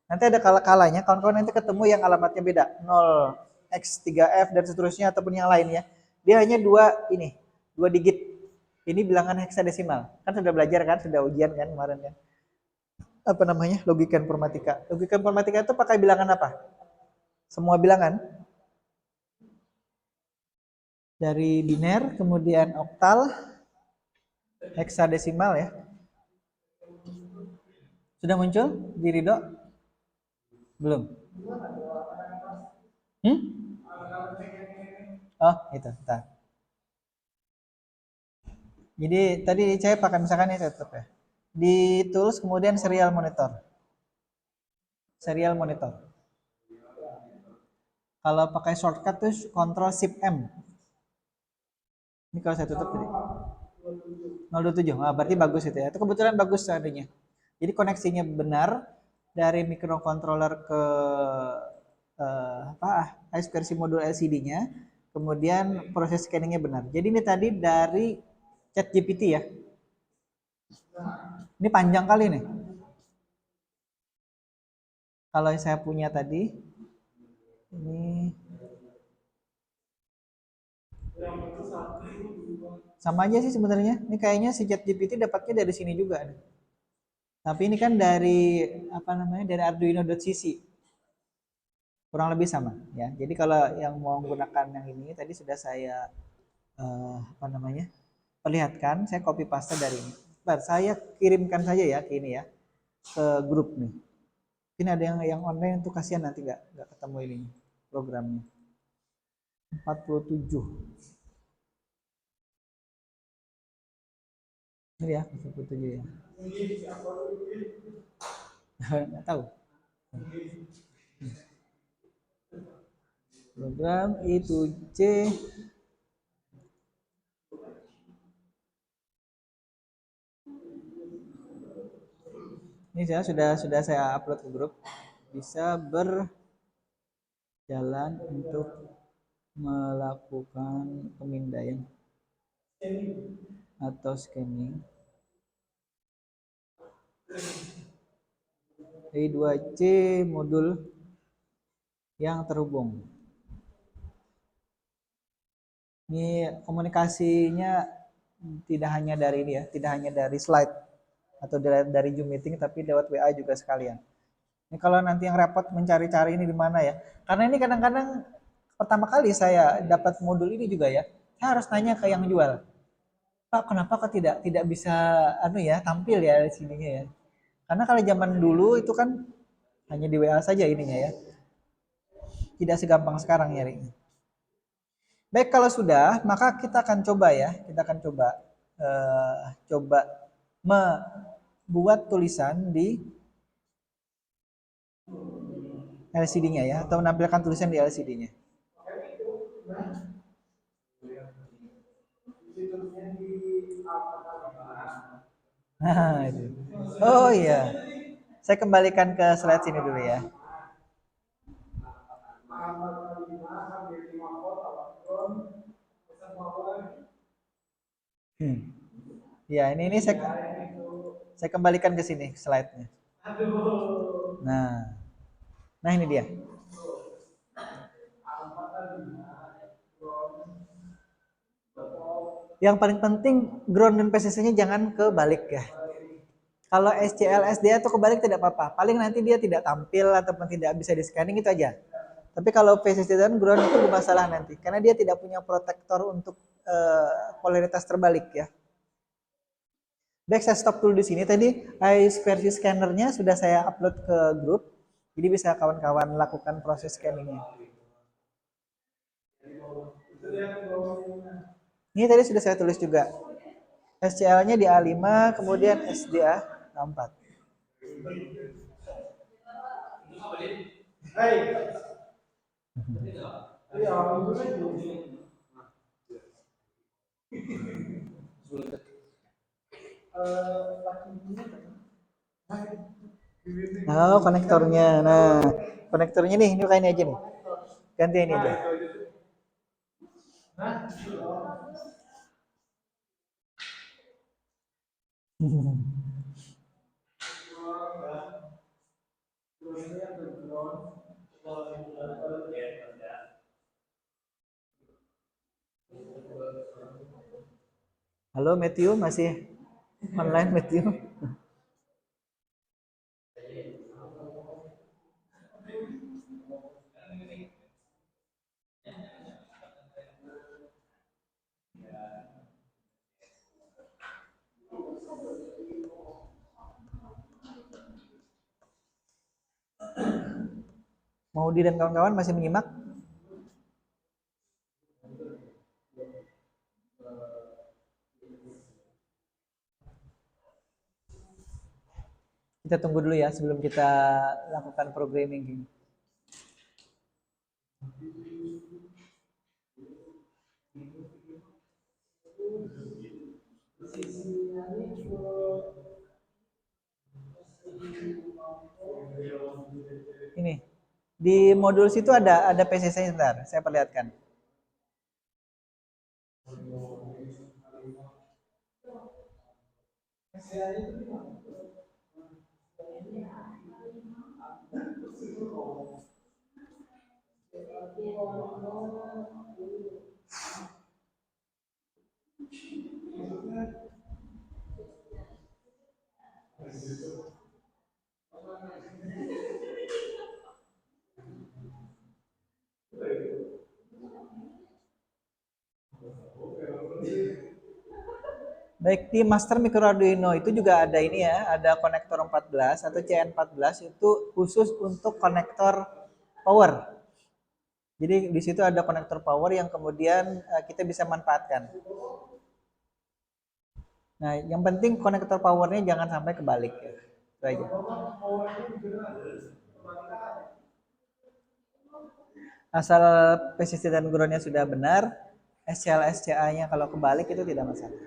Nanti ada kalanya kawan-kawan nanti ketemu yang alamatnya beda 0x3f dan seterusnya ataupun yang lain ya. Dia hanya dua digit. Ini bilangan heksadesimal. Kan sudah belajar kan, sudah ujian kan kemarin kan. Apa namanya? Logika informatika. Logika informatika itu pakai bilangan apa? Semua bilangan. Dari biner, kemudian oktal, heksadesimal ya. Sudah muncul di Ridho? Belum. Oh, itu. Bentar. Jadi tadi saya pakai misalkan ini tutup ya. Di tools kemudian serial monitor. Serial monitor. Kalau pakai shortcut tuh Ctrl Shift M. Ini kalau saya tutup tadi. 027. Ah, berarti bagus itu ya. Itu kebetulan bagus adanya. Jadi koneksinya benar dari microcontroller ke high versi modul LCD-nya. Kemudian proses scanningnya benar. Jadi ini tadi dari ChatGPT ya. Ini panjang kali nih. Kalau saya punya tadi, ini sama aja sih sebenarnya. Ini kayaknya si ChatGPT dapatnya dari sini juga. Tapi ini kan dari dari Arduino.cc. Kurang lebih sama ya. Jadi kalau yang mau menggunakan yang ini tadi sudah saya perlihatkan, saya copy paste dari ini. Bentar, saya kirimkan saja ya ke ini ya, ke grup nih. Mungkin ada yang online itu kasihan nanti nggak ketemu ini programnya. 47. Ini ya, 47 ya. Nggak tahu. Program I7C ini sudah saya upload ke grup, bisa berjalan untuk melakukan pemindaian atau scanning I2C modul yang terhubung. Ini komunikasinya tidak hanya dari ini ya, tidak hanya dari slide atau dari Zoom meeting, tapi lewat WA juga sekalian. Ini kalau nanti yang repot mencari-cari ini di mana ya? Karena ini kadang-kadang pertama kali saya dapat modul ini juga ya, saya harus tanya ke yang jual. Pak, kenapa kok tidak bisa tampil ya di sininya ya? Karena kalau zaman dulu itu kan hanya di WA saja ininya ya. Tidak segampang sekarang nyarinya. Baik, kalau sudah, maka kita akan coba ya. Kita akan coba membuat tulisan di LCD-nya ya, atau menampilkan tulisan di LCD-nya. Oh iya, saya kembalikan ke slide sini dulu ya. Ya, ini saya kembalikan ke sini slide-nya. Nah, nah ini dia. Yang paling penting ground dan PCC-nya jangan kebalik ya. Kalau SCL, SDA itu kebalik tidak apa-apa. Paling nanti dia tidak tampil ataupun tidak bisa di scanning itu aja. Tapi kalau PCC dan ground itu bermasalah nanti karena dia tidak punya protektor untuk polaritas terbalik ya. Baik, saya stop dulu di sini. Tadi versi scannernya sudah saya upload ke grup. Jadi bisa kawan-kawan lakukan proses scanningnya. Ini tadi sudah saya tulis juga. SCL-nya di A5, kemudian SDA A4. Nah, konektornya. Nah, konektornya nih, ini kayak ini aja nih. Ganti ini aja. Halo Matthew, masih online Matthew? Maudi dan kawan-kawan masih menyimak? Kita tunggu dulu ya sebelum kita lakukan programming. Ini di modul situ ada PCC sebentar, saya perlihatkan. Baik, di Master Micro Arduino itu juga ada ini ya, ada konektor 14 atau CN14 itu khusus untuk konektor power. Jadi di situ ada konektor power yang kemudian kita bisa manfaatkan. Nah, yang penting konektor powernya jangan sampai kebalik ya. Itu aja. Asal PCC dan groundnya sudah benar, SCL SCA-nya kalau kebalik itu tidak masalah.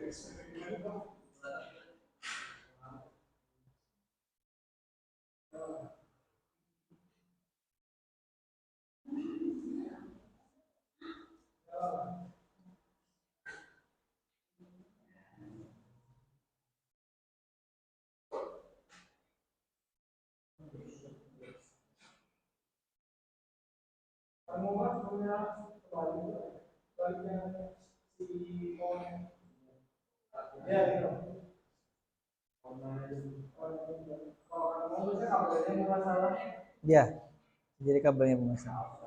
Ya, jadi kabelnya bermasalah.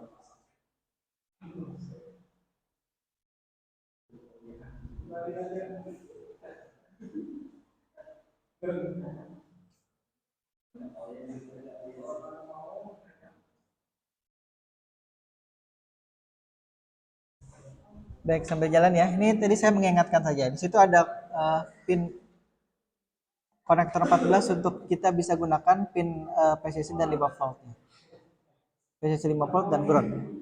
Baik, sambil jalan ya. Ini tadi saya mengingatkan saja. Di situ ada pin konektor 14 untuk kita bisa gunakan pin PCC dan 5 volt. PCC 5 volt dan ground.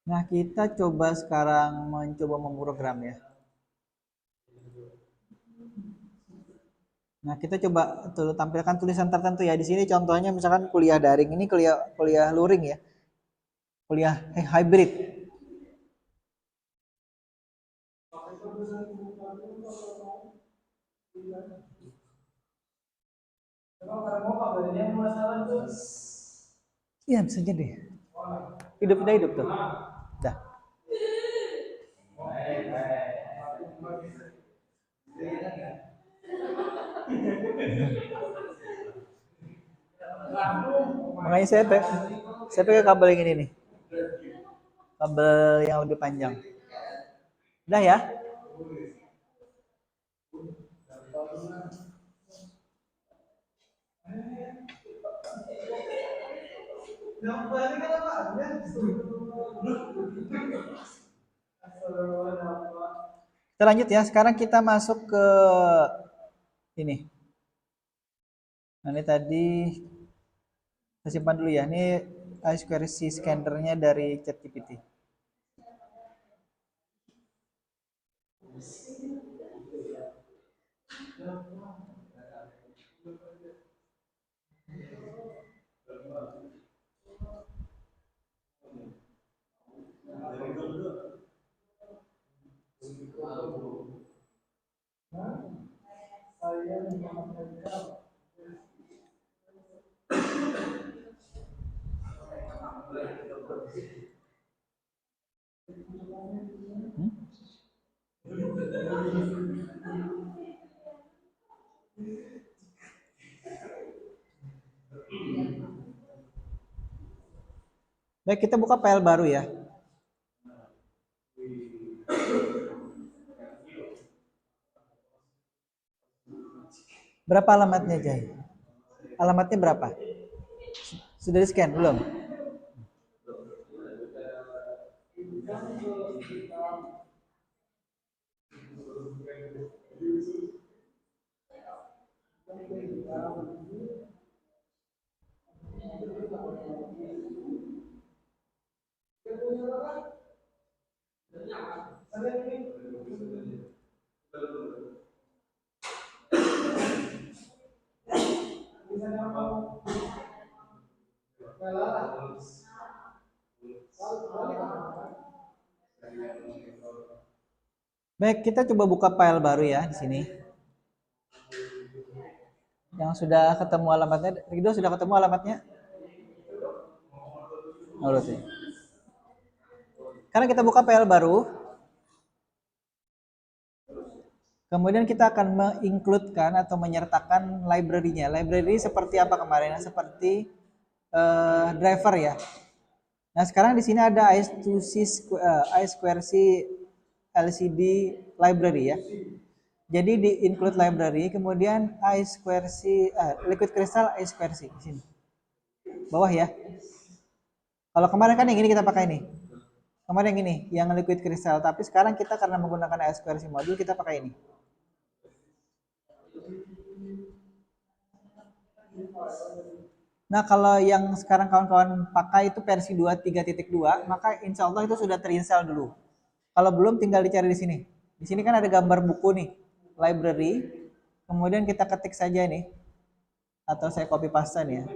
Nah, kita coba sekarang mencoba memprogram ya. Nah, kita coba tampilkan tulisan tertentu ya. Di sini contohnya misalkan kuliah daring, ini kuliah kuliah luring ya. Kuliah hybrid. Iya, bisa jadi. Hidup udah hidup tuh. Dah. Makanya saya pakai kabel yang ini nih. Kabel yang lebih panjang. Udah ya? Kita lanjut ya. Sekarang kita masuk ke ini. Nah, ini tadi saya simpan dulu ya. Ini I2C scannernya dari ChatGPT. Hmm? Baik, kita buka file baru ya. Berapa alamatnya, Jai? Alamatnya berapa? Sudah di scan belum? Baik, kita coba buka file baru ya di sini. Yang sudah ketemu alamatnya, Rido sudah ketemu alamatnya? Oh, sih. Karena kita buka file baru, kemudian kita akan mengincludekan atau menyertakan library-nya. Library seperti apa kemarin? Seperti driver ya. Nah, sekarang di sini ada I2C LCD library ya. Jadi di include library, kemudian liquid crystal I2C di sini. Bawah ya. Kalau kemarin kan yang ini kita pakai nih. Kemarin yang ini, yang liquid crystal, tapi sekarang kita karena menggunakan I2C module kita pakai ini. Nah, kalau yang sekarang kawan-kawan pakai itu versi 23.2, maka insya Allah itu sudah terinstall dulu. Kalau belum tinggal dicari di sini. Di sini kan ada gambar buku nih, library. Kemudian kita ketik saja nih, atau saya copy paste nih ya.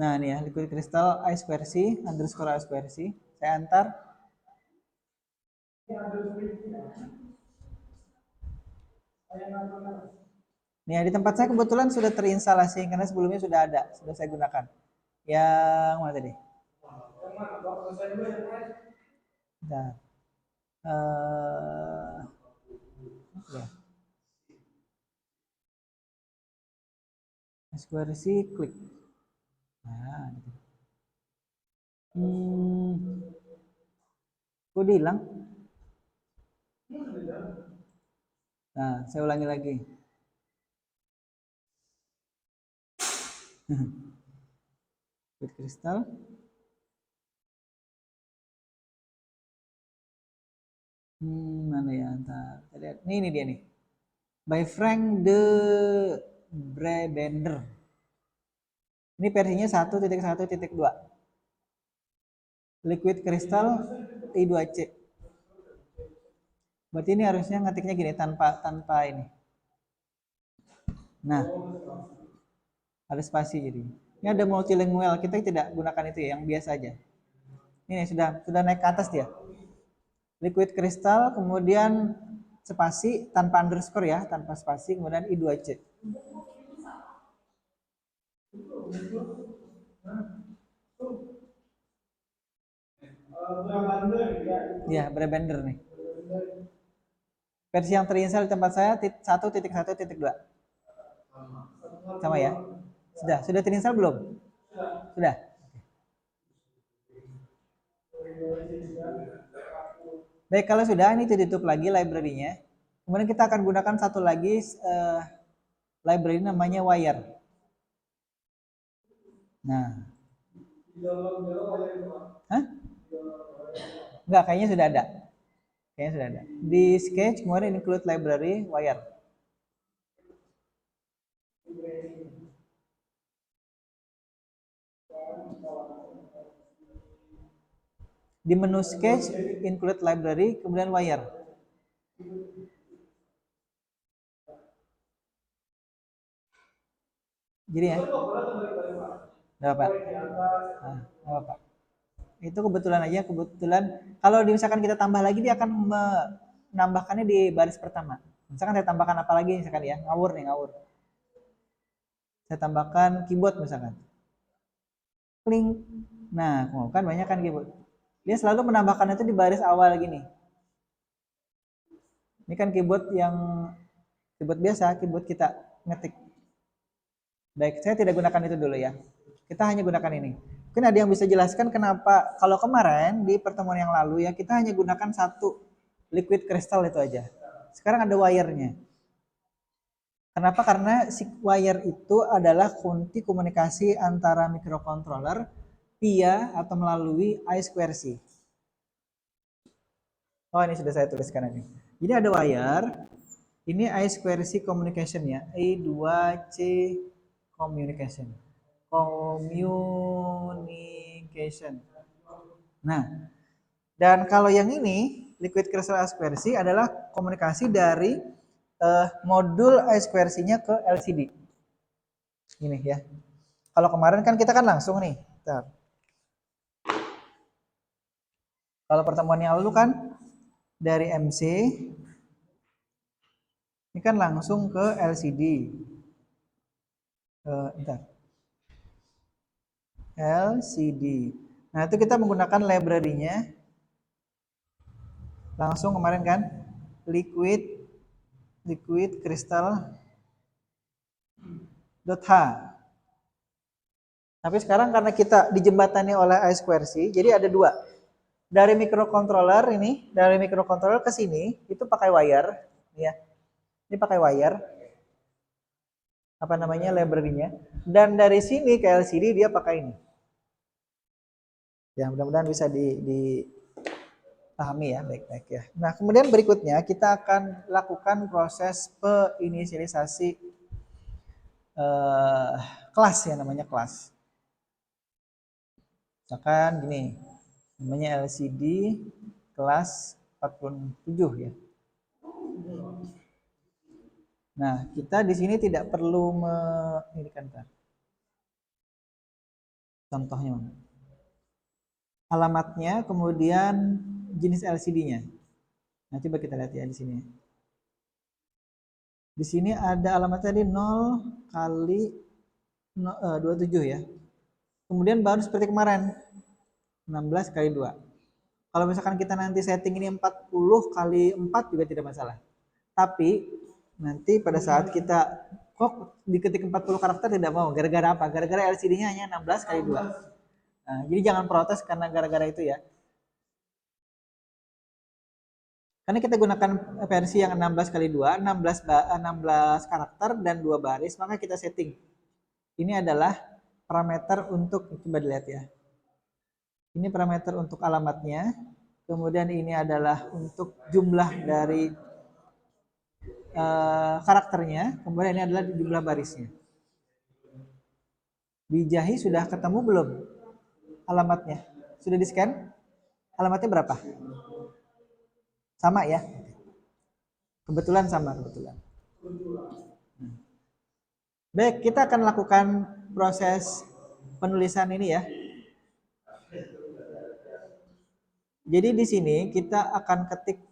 Nah, ini ya, liquid crystal I2C underscore I2C. Saya antar. Nih ya, di tempat saya kebetulan sudah terinstalasi karena sebelumnya sudah ada, sudah saya gunakan. Yang mana tadi? Nah, ya. I2C klik. Nah, gitu. Kok hilang? Nah, saya ulangi lagi. Liquid crystal. Mana ya? Ntar. Ini dia nih. By Frank de Brebender. Ini versinya 1.1.2. Liquid crystal I2C. Berarti ini harusnya ngetiknya gini tanpa ini. Nah, ada spasi jadi. Ini ada multilingual, kita tidak gunakan itu ya, yang biasa aja. Ini sudah naik ke atas dia. Liquid crystal, kemudian spasi tanpa underscore ya, tanpa spasi, kemudian I2C. Ya, Brabender nih. Versi yang terinstall di tempat saya 1.1.2. Sama ya? Sudah terinstall belum? Sudah. Baik, kalau sudah ini ditutup lagi library-nya. Kemudian kita akan gunakan satu lagi library namanya wire. Nah. Hah? Enggak, kayaknya sudah ada. Di Sketch kemudian include library wire. Di menu Sketch include library kemudian wire. Jadi ya. Enggak apa. Apa. Itu kebetulan kalau misalkan kita tambah lagi dia akan menambahkannya di baris pertama. Misalkan saya tambahkan apa lagi misalkan ya, ngawur. Saya tambahkan keyboard misalkan. Kling. Nah, kan banyak kan keyboard. Dia selalu menambahkan itu di baris awal gini. Ini kan keyboard biasa, keyboard kita ngetik. Baik, saya tidak gunakan itu dulu ya. Kita hanya gunakan ini. Mungkin ada yang bisa jelaskan kenapa kalau kemarin di pertemuan yang lalu ya kita hanya gunakan satu liquid crystal itu aja. Sekarang ada wire-nya. Kenapa? Karena si wire itu adalah kunci komunikasi antara microcontroller via atau melalui I2C. Oh, ini sudah saya tuliskan ini. Jadi ada wire, ini I2C communication ya, I2C communication. Nah, dan kalau yang ini liquid crystal I2C adalah komunikasi dari modul I2C-nya ke LCD. Ini ya. Kalau kemarin kan kita kan langsung nih. Bentar. Kalau pertemuan yang lalu kan dari MC ini kan langsung ke LCD. Bentar. LCD. Nah, itu kita menggunakan library-nya. Langsung kemarin kan liquid crystal .h. Tapi sekarang karena kita dijembatani oleh I2C, jadi ada dua. Dari microcontroller ke sini itu pakai wire, ya. Ini pakai wire. Apa namanya library-nya? Dan dari sini ke LCD dia pakai ini. Ya, mudah-mudahan bisa dipahami ya, baik-baik ya. Nah, kemudian berikutnya kita akan lakukan proses penginisialisasi kelas ya, namanya kelas. Misalkan gini, namanya LCD kelas 47 ya. Nah, kita di sini tidak perlu ini kan. Contohnya mana? Alamatnya, kemudian jenis LCD-nya. Nah, coba kita lihat ya di sini. Di sini ada alamatnya di 0 kali 27 ya. Kemudian baru seperti kemarin 16 kali 2. Kalau misalkan kita nanti setting ini 40 kali 4 juga tidak masalah. Tapi nanti pada saat kita kok diketik 40 karakter tidak mau. Gara-gara apa? Gara-gara LCD-nya hanya 16 kali 2. Nah, jadi jangan protes karena gara-gara itu ya. Karena kita gunakan versi yang 16 kali 2, 16 karakter dan 2 baris, maka kita setting. Ini adalah parameter untuk, coba dilihat ya. Ini parameter untuk alamatnya, kemudian ini adalah untuk jumlah dari karakternya, kemudian ini adalah jumlah barisnya. Di Jahi sudah ketemu belum alamatnya? Sudah di-scan? Alamatnya berapa? Sama ya? Kebetulan sama, kebetulan. Baik, kita akan lakukan proses penulisan ini ya. Jadi di sini kita akan ketik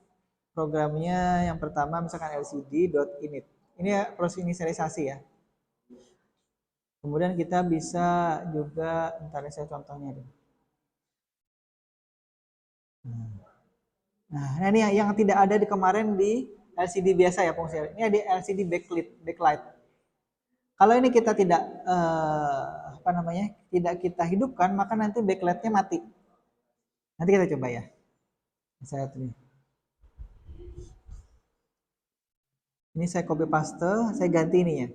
programnya yang pertama misalkan lcd.init. Ini ya proses inisialisasi ya. Kemudian kita bisa juga, bentar saya contohnya deh. Nah, ini yang tidak ada di kemarin di LCD biasa ya fungsi. Ini ada LCD backlight. Kalau ini kita tidak apa namanya, tidak kita hidupkan, maka nanti backlightnya mati. Nanti kita coba ya. Saya tulis. Ini saya copy paste, saya ganti ininya.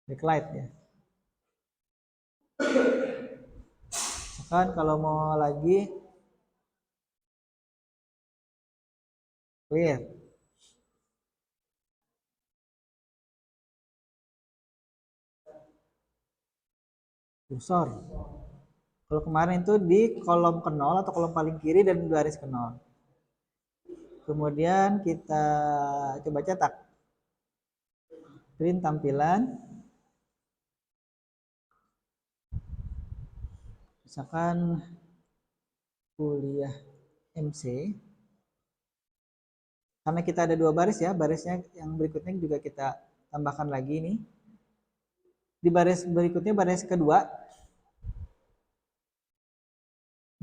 Backlight ya. Kan kalau mau lagi clear. Kursor. Kalau kemarin itu di kolom ke 0 atau kolom paling kiri dan baris ke 0. Kemudian kita coba cetak. Print tampilan. Misalkan kuliah MC. Karena kita ada 2 baris ya, barisnya yang berikutnya juga kita tambahkan lagi nih. Di baris berikutnya, baris kedua,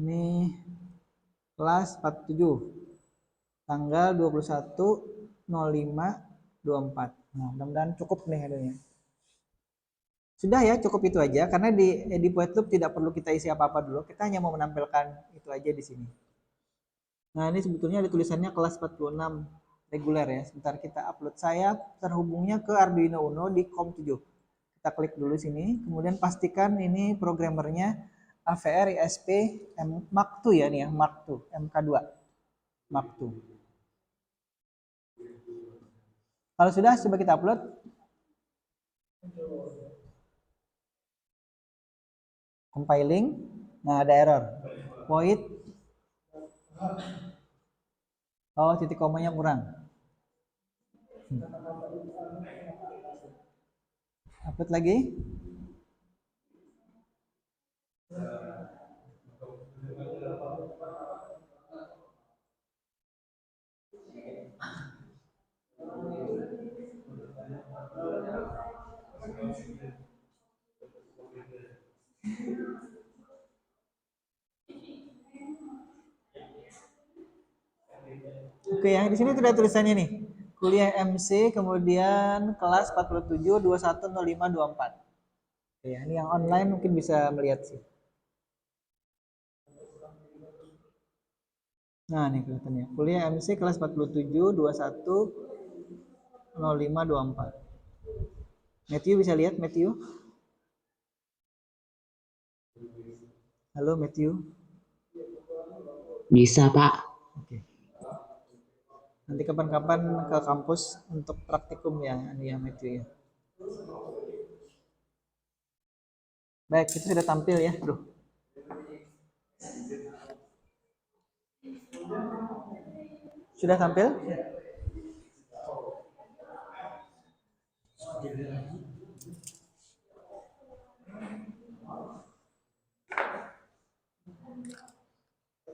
ini kelas 47, tanggal 21.05.24. Nah, mudah-mudahan cukup nih adanya. Sudah ya, cukup itu aja, karena di Poetloop tidak perlu kita isi apa-apa dulu, kita hanya mau menampilkan itu aja di sini. Nah, ini sebetulnya ada tulisannya kelas 46 reguler ya. Sebentar kita upload, saya terhubungnya ke Arduino Uno di COM7. Kita klik dulu sini, kemudian pastikan ini programmernya AVR ISP Mark II ya nih ya, Mark II, MK2. Mark II. Kalau sudah, coba kita upload. Compiling. Nah, ada error. Void. Oh, titik komanya kurang. Upload lagi. Oke ya, di sini sudah tulisannya nih. Kuliah MC kemudian kelas 47 21.05.24. Oke ya, ini yang online mungkin bisa melihat sih. Nah, nih kelihatannya. Kuliah MC kelas 47 21.05.24. Matthew bisa lihat, Matthew? Halo Matthew. Bisa, Pak. Oke. Nanti kapan-kapan ke kampus untuk praktikum ya, ini ya Matthew ya. Baik, itu sudah tampil ya, Bro. Sudah tampil?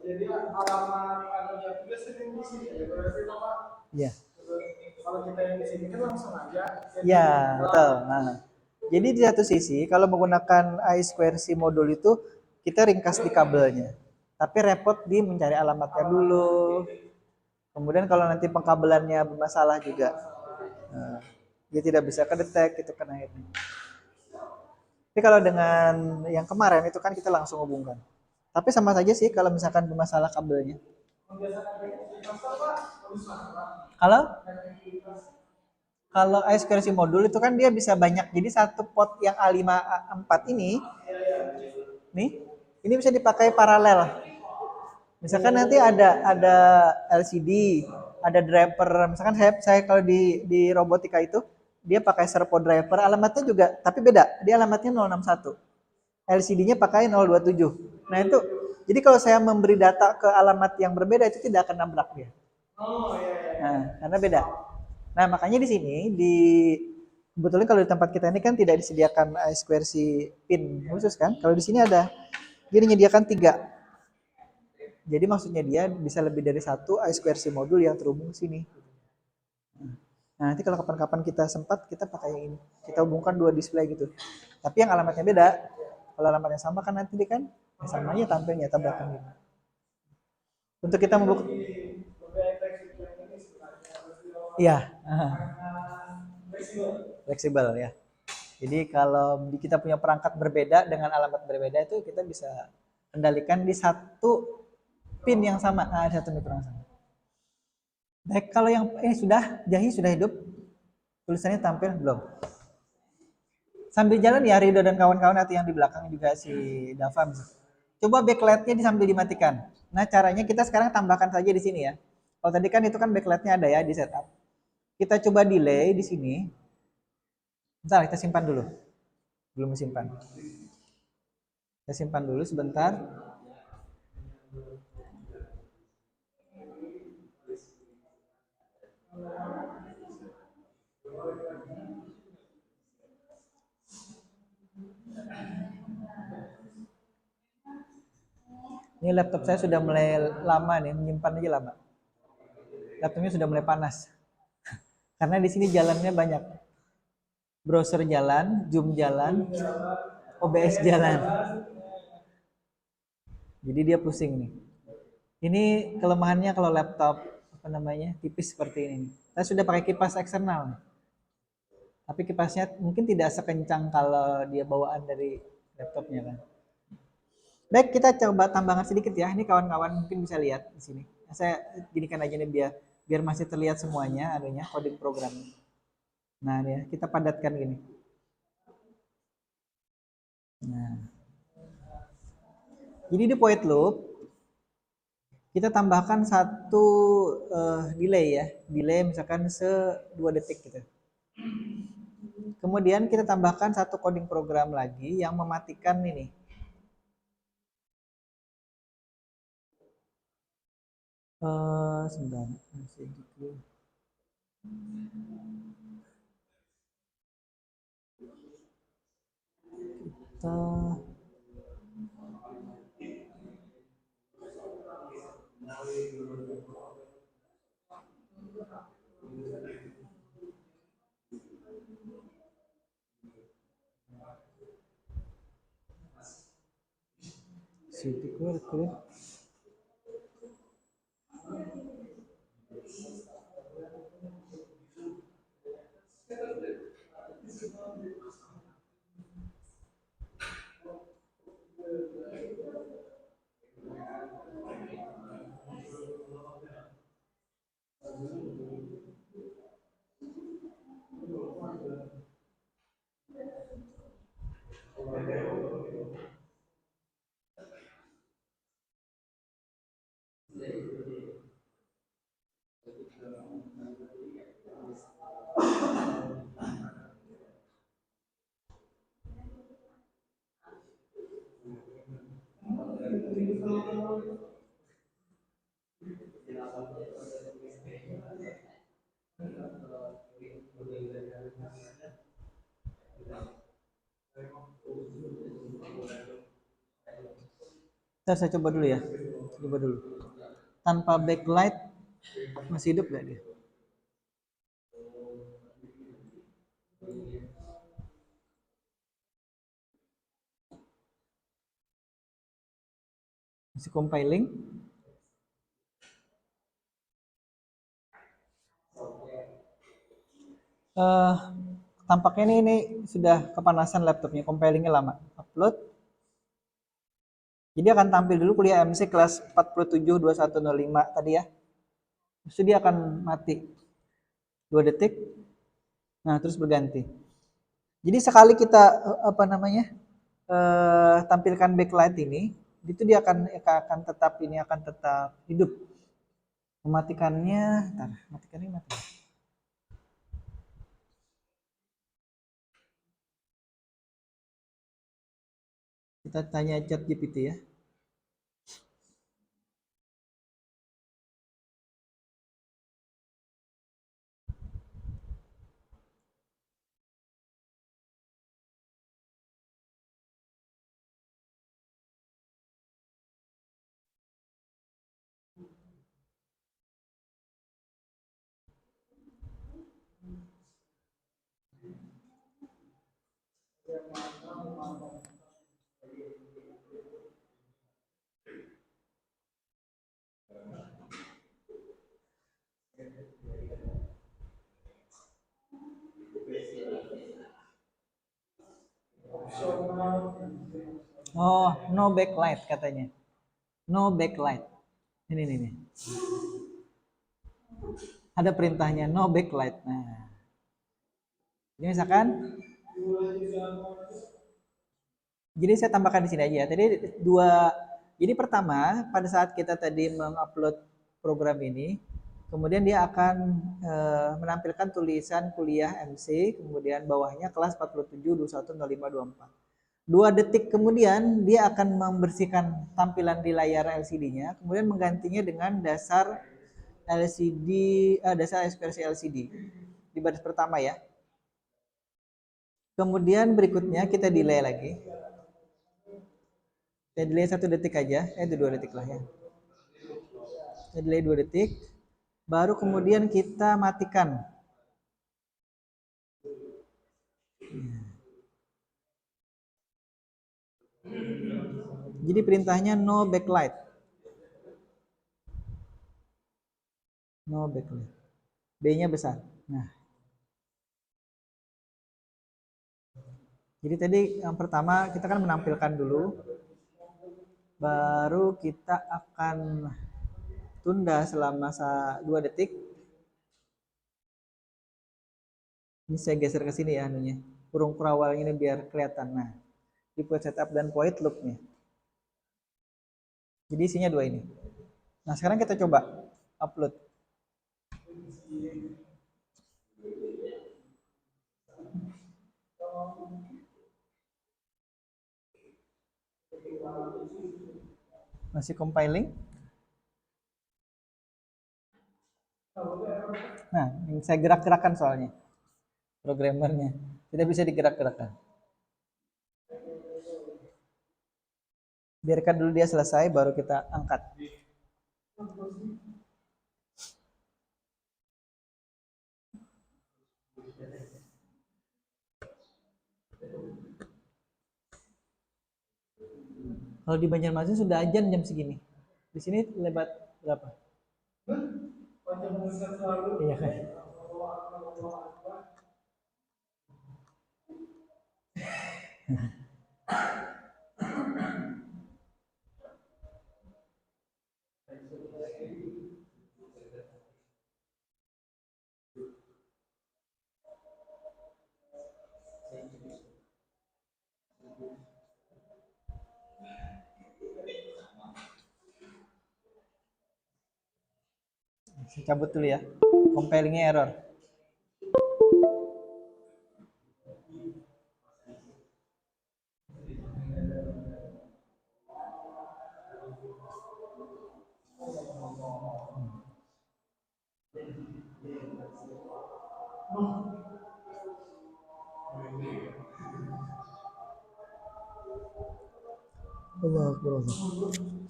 Jadi alamat anunya tulis di sini ya, berarti Bapak. Iya. Kalau kita yang di sini kan langsung aja. Iya, betul. Nah, jadi di satu sisi kalau menggunakan I2C modul itu kita ringkas di kabelnya. Tapi repot di mencari alamatnya dulu. Kemudian kalau nanti pengkabelannya bermasalah juga, nah, dia tidak bisa kedetek itu kan akhirnya. Tapi kalau dengan yang kemarin itu kan kita langsung hubungkan. Tapi sama saja sih kalau misalkan bermasalah kabelnya. Kalau kalau I2C modul itu kan dia bisa banyak. Jadi satu pot yang A5 A4 ini nih, ini bisa dipakai paralel. Misalkan nanti ada LCD, ada driver, misalkan saya kalau di robotika itu dia pakai servo driver, alamatnya juga tapi beda, dia alamatnya 061, LCD-nya pakai 027. Nah itu, jadi kalau saya memberi data ke alamat yang berbeda itu tidak akan nabrak dia. Nah, karena beda. Nah makanya di sini kebetulan kalau di tempat kita ini kan tidak disediakan I2C pin khusus kan. Kalau di sini ada, dia menyediakan 3. Jadi maksudnya dia bisa lebih dari 1 I2C modul yang terhubung sini. Nah nanti kalau kapan-kapan kita sempat, kita pakai yang ini. Kita hubungkan 2 display gitu. Tapi yang alamatnya beda. Kalau alamatnya sama kan nanti dia kan sama aja tampilnya tabrakan gitu. Untuk kita membuka, iya, fleksibel ya. Jadi kalau kita punya perangkat berbeda dengan alamat berbeda itu kita bisa kendalikan di satu pin yang sama. Nah, ada satu mikro yang sama. Baik, kalau yang ini sudah, Jahi sudah hidup, tulisannya tampil belum? Sambil jalan ya Rido dan kawan-kawan atau yang di belakang juga si Dava. Coba backlightnya sambil dimatikan. Nah caranya kita sekarang tambahkan saja di sini ya. Kalau tadi kan itu kan backlightnya ada ya di setup. Kita coba delay di sini. Bentar, kita simpan dulu. Belum simpan. Kita simpan dulu sebentar. Ini laptop saya sudah mulai lama nih, menyimpan aja lama. Laptopnya sudah mulai panas. Karena di sini jalannya banyak. Browser jalan, Zoom jalan, OBS jalan. Jadi dia pusing nih. Ini kelemahannya kalau laptop apa namanya tipis seperti ini. Saya sudah pakai kipas eksternal, tapi kipasnya mungkin tidak sekencang kalau dia bawaan dari laptopnya kan. Baik, kita coba tambahkan sedikit ya. Ini kawan-kawan mungkin bisa lihat di sini. Saya jadikan aja nih biar masih terlihat semuanya adanya coding program. Nah, ini ya, kita padatkan gini. Nah. Jadi di void loop kita tambahkan satu delay ya. Delay misalkan 2 detik gitu. Kemudian kita tambahkan satu coding program lagi yang mematikan ini. Sebentar. Kita City Core. Saya coba dulu ya. Coba dulu. Tanpa backlight masih hidup nggak dia? Masih compiling. Tampaknya ini sudah kepanasan laptopnya, compilingnya lama. Upload. Jadi akan tampil dulu kuliah MC kelas 472105 tadi ya. Terus dia akan mati 2 detik. Nah, terus berganti. Jadi sekali kita tampilkan backlight ini, itu dia akan tetap hidup. Mematikannya, ntar, matikannya mati. Kita tanya chat GPT ya. Oh, no backlight katanya. No backlight. Ini nih. Ada perintahnya no backlight. Nah, ini misalkan, jadi saya tambahkan di sini aja. Tadi dua. Jadi pertama, pada saat kita tadi mengupload program ini, kemudian dia akan menampilkan tulisan kuliah MC, kemudian bawahnya kelas 47210524. 2 detik kemudian dia akan membersihkan tampilan di layar LCD-nya, kemudian menggantinya dengan dasar LCD, dasar ekspresi LCD di baris pertama ya. Kemudian berikutnya kita delay lagi. Kita delay 1 detik aja, itu 2 detik lah ya. Kita delay 2 detik, baru kemudian kita matikan. Jadi perintahnya no backlight. No backlight. B-nya besar. Nah. Jadi tadi yang pertama kita kan menampilkan dulu, baru kita akan tunda selama 2 detik. Ini saya geser ke sini ya anunya. Kurung perawal ini biar kelihatan. Nah, di point setup dan point loop-nya. Jadi isinya 2 ini. Nah, sekarang kita coba upload. Masih compiling. Nah, ini saya gerak-gerakan soalnya. Programmernya. Tidak bisa digerak-gerakkan. Biarkan dulu dia selesai, baru kita angkat. Kalau di Banjarmasin sudah ajan jam segini. Di sini lebat berapa? Iya kan? Saya cabut dulu ya. Compilingnya error.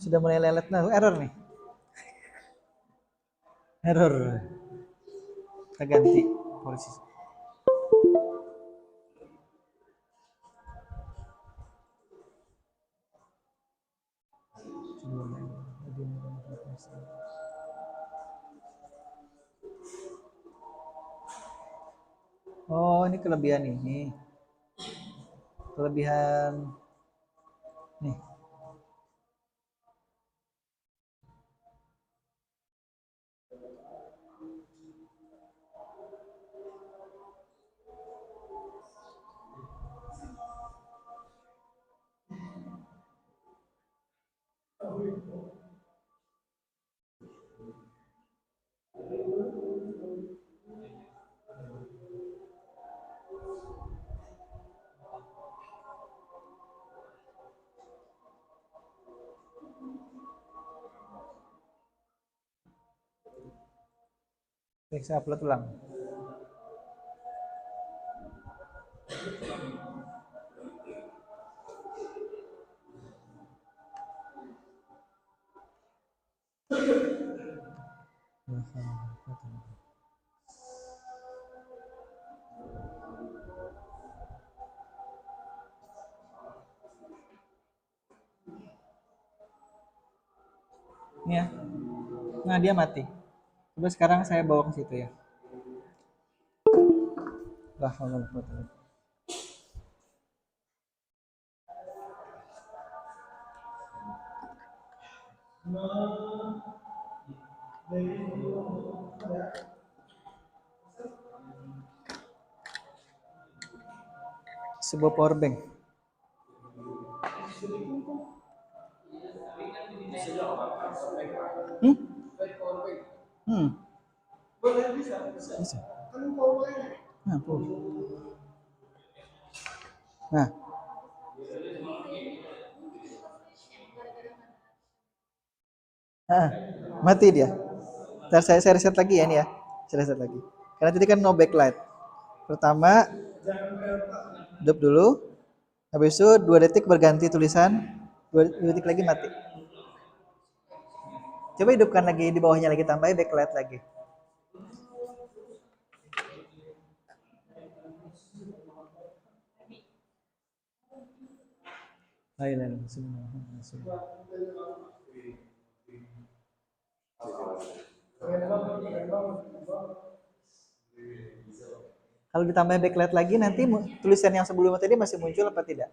Sudah mulai lelet. Nah, error nih. Error. Kita ganti posisi. Oh, ini kelebihan ini. Kelebihan nih. Baik, saya upload ulang. Ini ya. Nah, dia mati. Coba sekarang saya bawa ke situ ya. Lah, sebuah power bank. Hmm? Hmm. Bisa. Nah, nah, ah, mati dia. Ntar saya reset lagi ya ini ya. Saya reset lagi. Karena tadi kan no backlight. Pertama, hidup dulu. Habis itu 2 detik berganti tulisan. 2 detik lagi mati. Coba hidupkan lagi di bawahnya lagi, tambah backlight lagi. Kalau ditambah backlight lagi nanti tulisan yang sebelumnya tadi masih muncul apa tidak?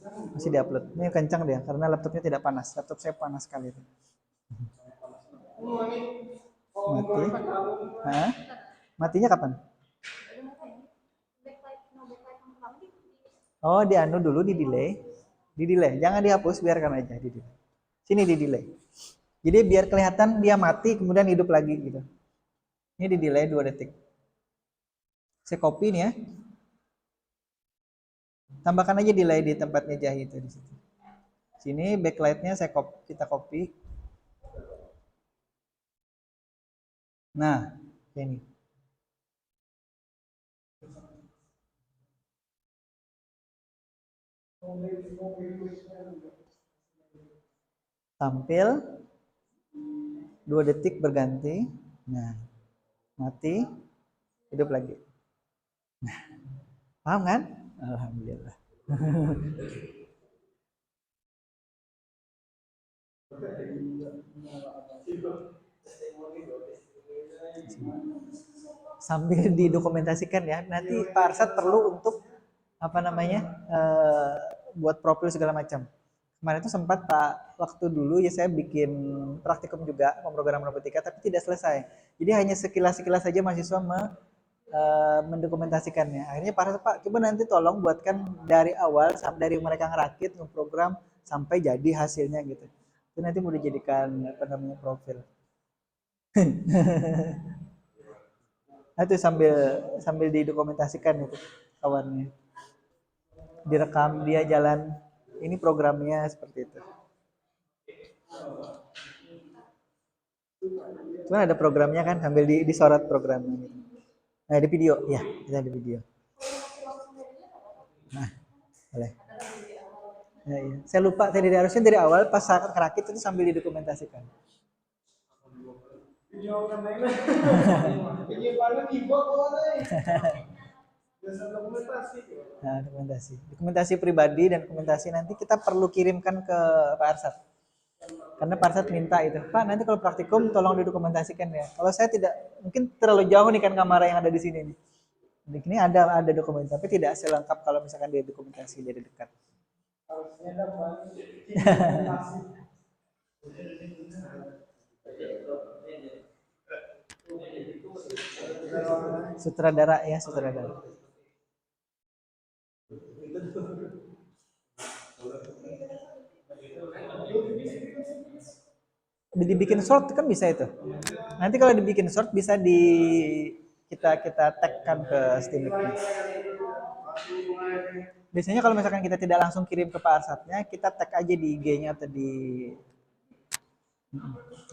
Masih diupload. Ini kencang dia karena laptopnya tidak panas. Laptop saya panas sekali. Mati. Hah? Matinya kapan? Oh, di anu dulu di delay. Di delay. Jangan dihapus, biarkan aja di delay. Sini di delay. Jadi biar kelihatan dia mati kemudian hidup lagi gitu. Ini di delay 2 detik. Saya copy nih ya. Tambahkan aja delay di tempatnya Jahi itu di situ. Sini backlightnya kita copy. Nah, ini. Tampil 2 detik berganti. Nah, mati, hidup lagi. Nah, paham kan? Alhamdulillah. Sambil didokumentasikan ya. Nanti Pak Arsad perlu untuk apa namanya buat profil segala macam. Kemarin itu sempat Pak waktu dulu ya saya bikin praktikum juga pemrograman robotika tapi tidak selesai. Jadi hanya sekilas-sekilas saja mahasiswa mendokumentasikannya. Akhirnya Pak Arsad, Pak coba nanti tolong buatkan dari awal dari mereka ngerakit ngeprogram sampai jadi hasilnya gitu. Itu nanti mau dijadikan apa namanya profil. Nah, itu sambil sambil didokumentasikan itu kawannya. Direkam dia jalan ini programnya seperti itu. Cuman ada programnya kan sambil disorot programnya gitu. Nah, di video ya, kita di video. Nah, boleh. Ya, ya. Saya lupa tadi harusnya dari awal pas saat kerakit itu sambil didokumentasikan. Nah, dokumentasi pribadi dan dokumentasi nanti kita perlu kirimkan ke Pak Arsad. Karena Pak Arsad minta itu, Pak nanti kalau praktikum tolong didokumentasikan ya. Kalau saya tidak, mungkin terlalu jauh nih kan kamera yang ada di sini nih. Di sini ada dokumen, tapi tidak selengkap kalau misalkan dia dokumentasi dari dekat. Sutradara ya, sutradara. Dibikin short kan bisa itu. Nanti kalau dibikin short bisa kita tagkan ke Steamik. Biasanya kalau misalkan kita tidak langsung kirim ke Pak Arsatnya, kita tag aja di IG-nya atau di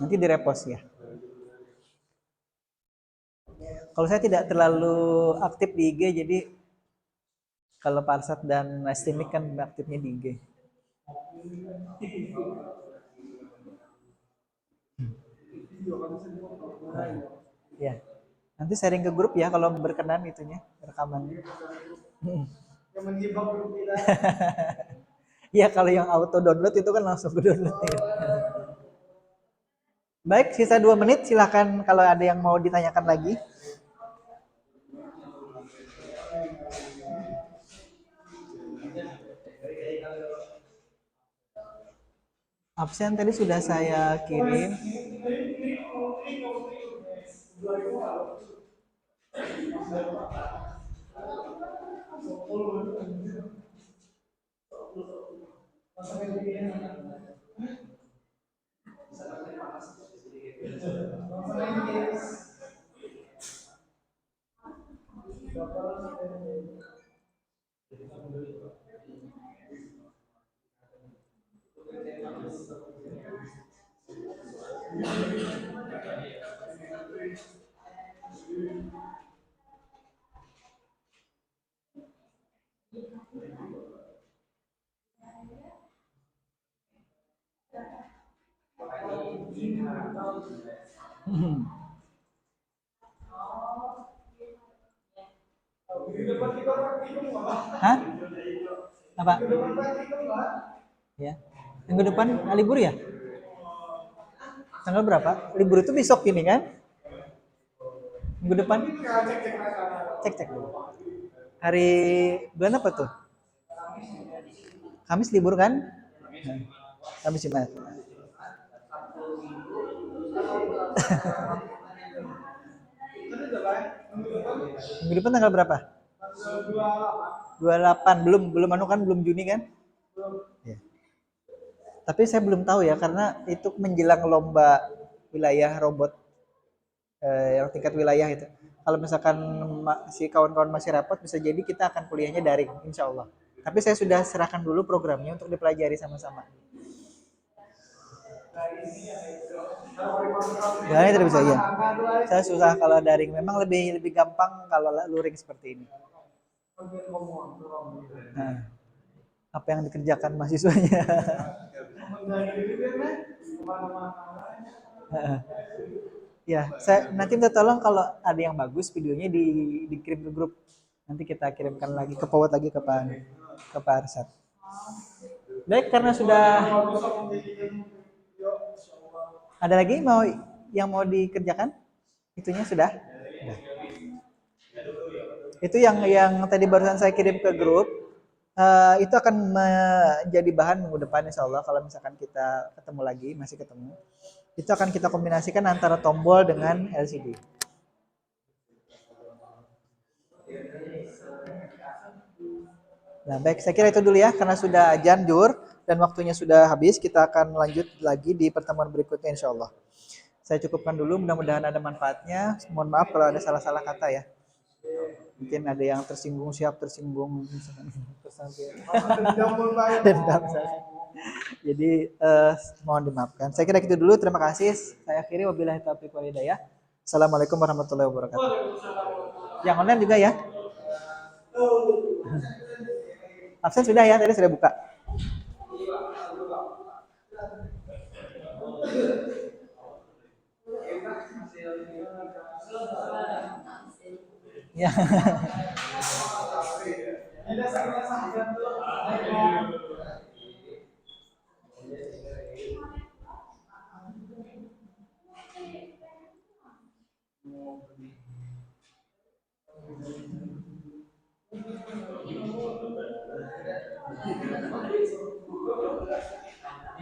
nanti direpost ya. Kalau saya tidak terlalu aktif di IG, jadi kalau Parsat dan Nastimik kan aktifnya di IG. Ya, nanti sharing ke grup ya kalau berkenan itunya rekamannya. Iya, kalau yang auto download itu kan langsung ke download ya. Baik, sisa 2 menit, silahkan kalau ada yang mau ditanyakan lagi. Absen tadi sudah saya kirim. Hah? Apa? Ya. Minggu depan libur ya? Tanggal berapa? Libur itu besok ini kan? Minggu depan? Cek cek. Hari bulan apa tuh? Kamis libur kan? Kamis Jumat. Minggu depan tanggal berapa? 28. Belum anu kan, belum Juni kan? Ya. Tapi saya belum tahu ya karena itu menjelang lomba wilayah robot yang tingkat wilayah itu. Kalau misalkan si kawan-kawan masih rapat, bisa jadi kita akan kuliahnya daring, insya Allah. Tapi saya sudah serahkan dulu programnya untuk dipelajari sama-sama. Ya, tidak bisa iya. Saya susah kalau daring. Memang lebih lebih gampang kalau luring seperti ini. Nah, apa yang dikerjakan mahasiswanya? Ya, saya nanti minta tolong kalau ada yang bagus videonya dikirim ke grup. Nanti kita kirimkan lagi ke forward lagi ke Pak Arsad. Baik, karena sudah ada lagi yang mau dikerjakan? Itunya sudah? Sudah. Itu yang tadi barusan saya kirim ke grup. Itu akan menjadi bahan minggu depan insya Allah kalau misalkan kita ketemu lagi, masih ketemu. Itu akan kita kombinasikan antara tombol dengan LCD. Nah, baik, saya kira itu dulu ya, karena sudah azan zuhur dan waktunya sudah habis. Kita akan lanjut lagi di pertemuan berikutnya insya Allah. Saya cukupkan dulu, mudah-mudahan ada manfaatnya. Mohon maaf kalau ada salah-salah kata ya. Mungkin ada yang tersinggung, siap tersinggung. Dendam. Jadi mohon dimaafkan. Saya kira itu dulu. Terima kasih. Saya akhiri wabillahi taufiq wal hidayah. Assalamualaikum warahmatullahi wabarakatuh. Yang online juga ya. Absen sudah ya, tadi sudah buka. Ya.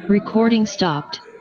Recording stopped.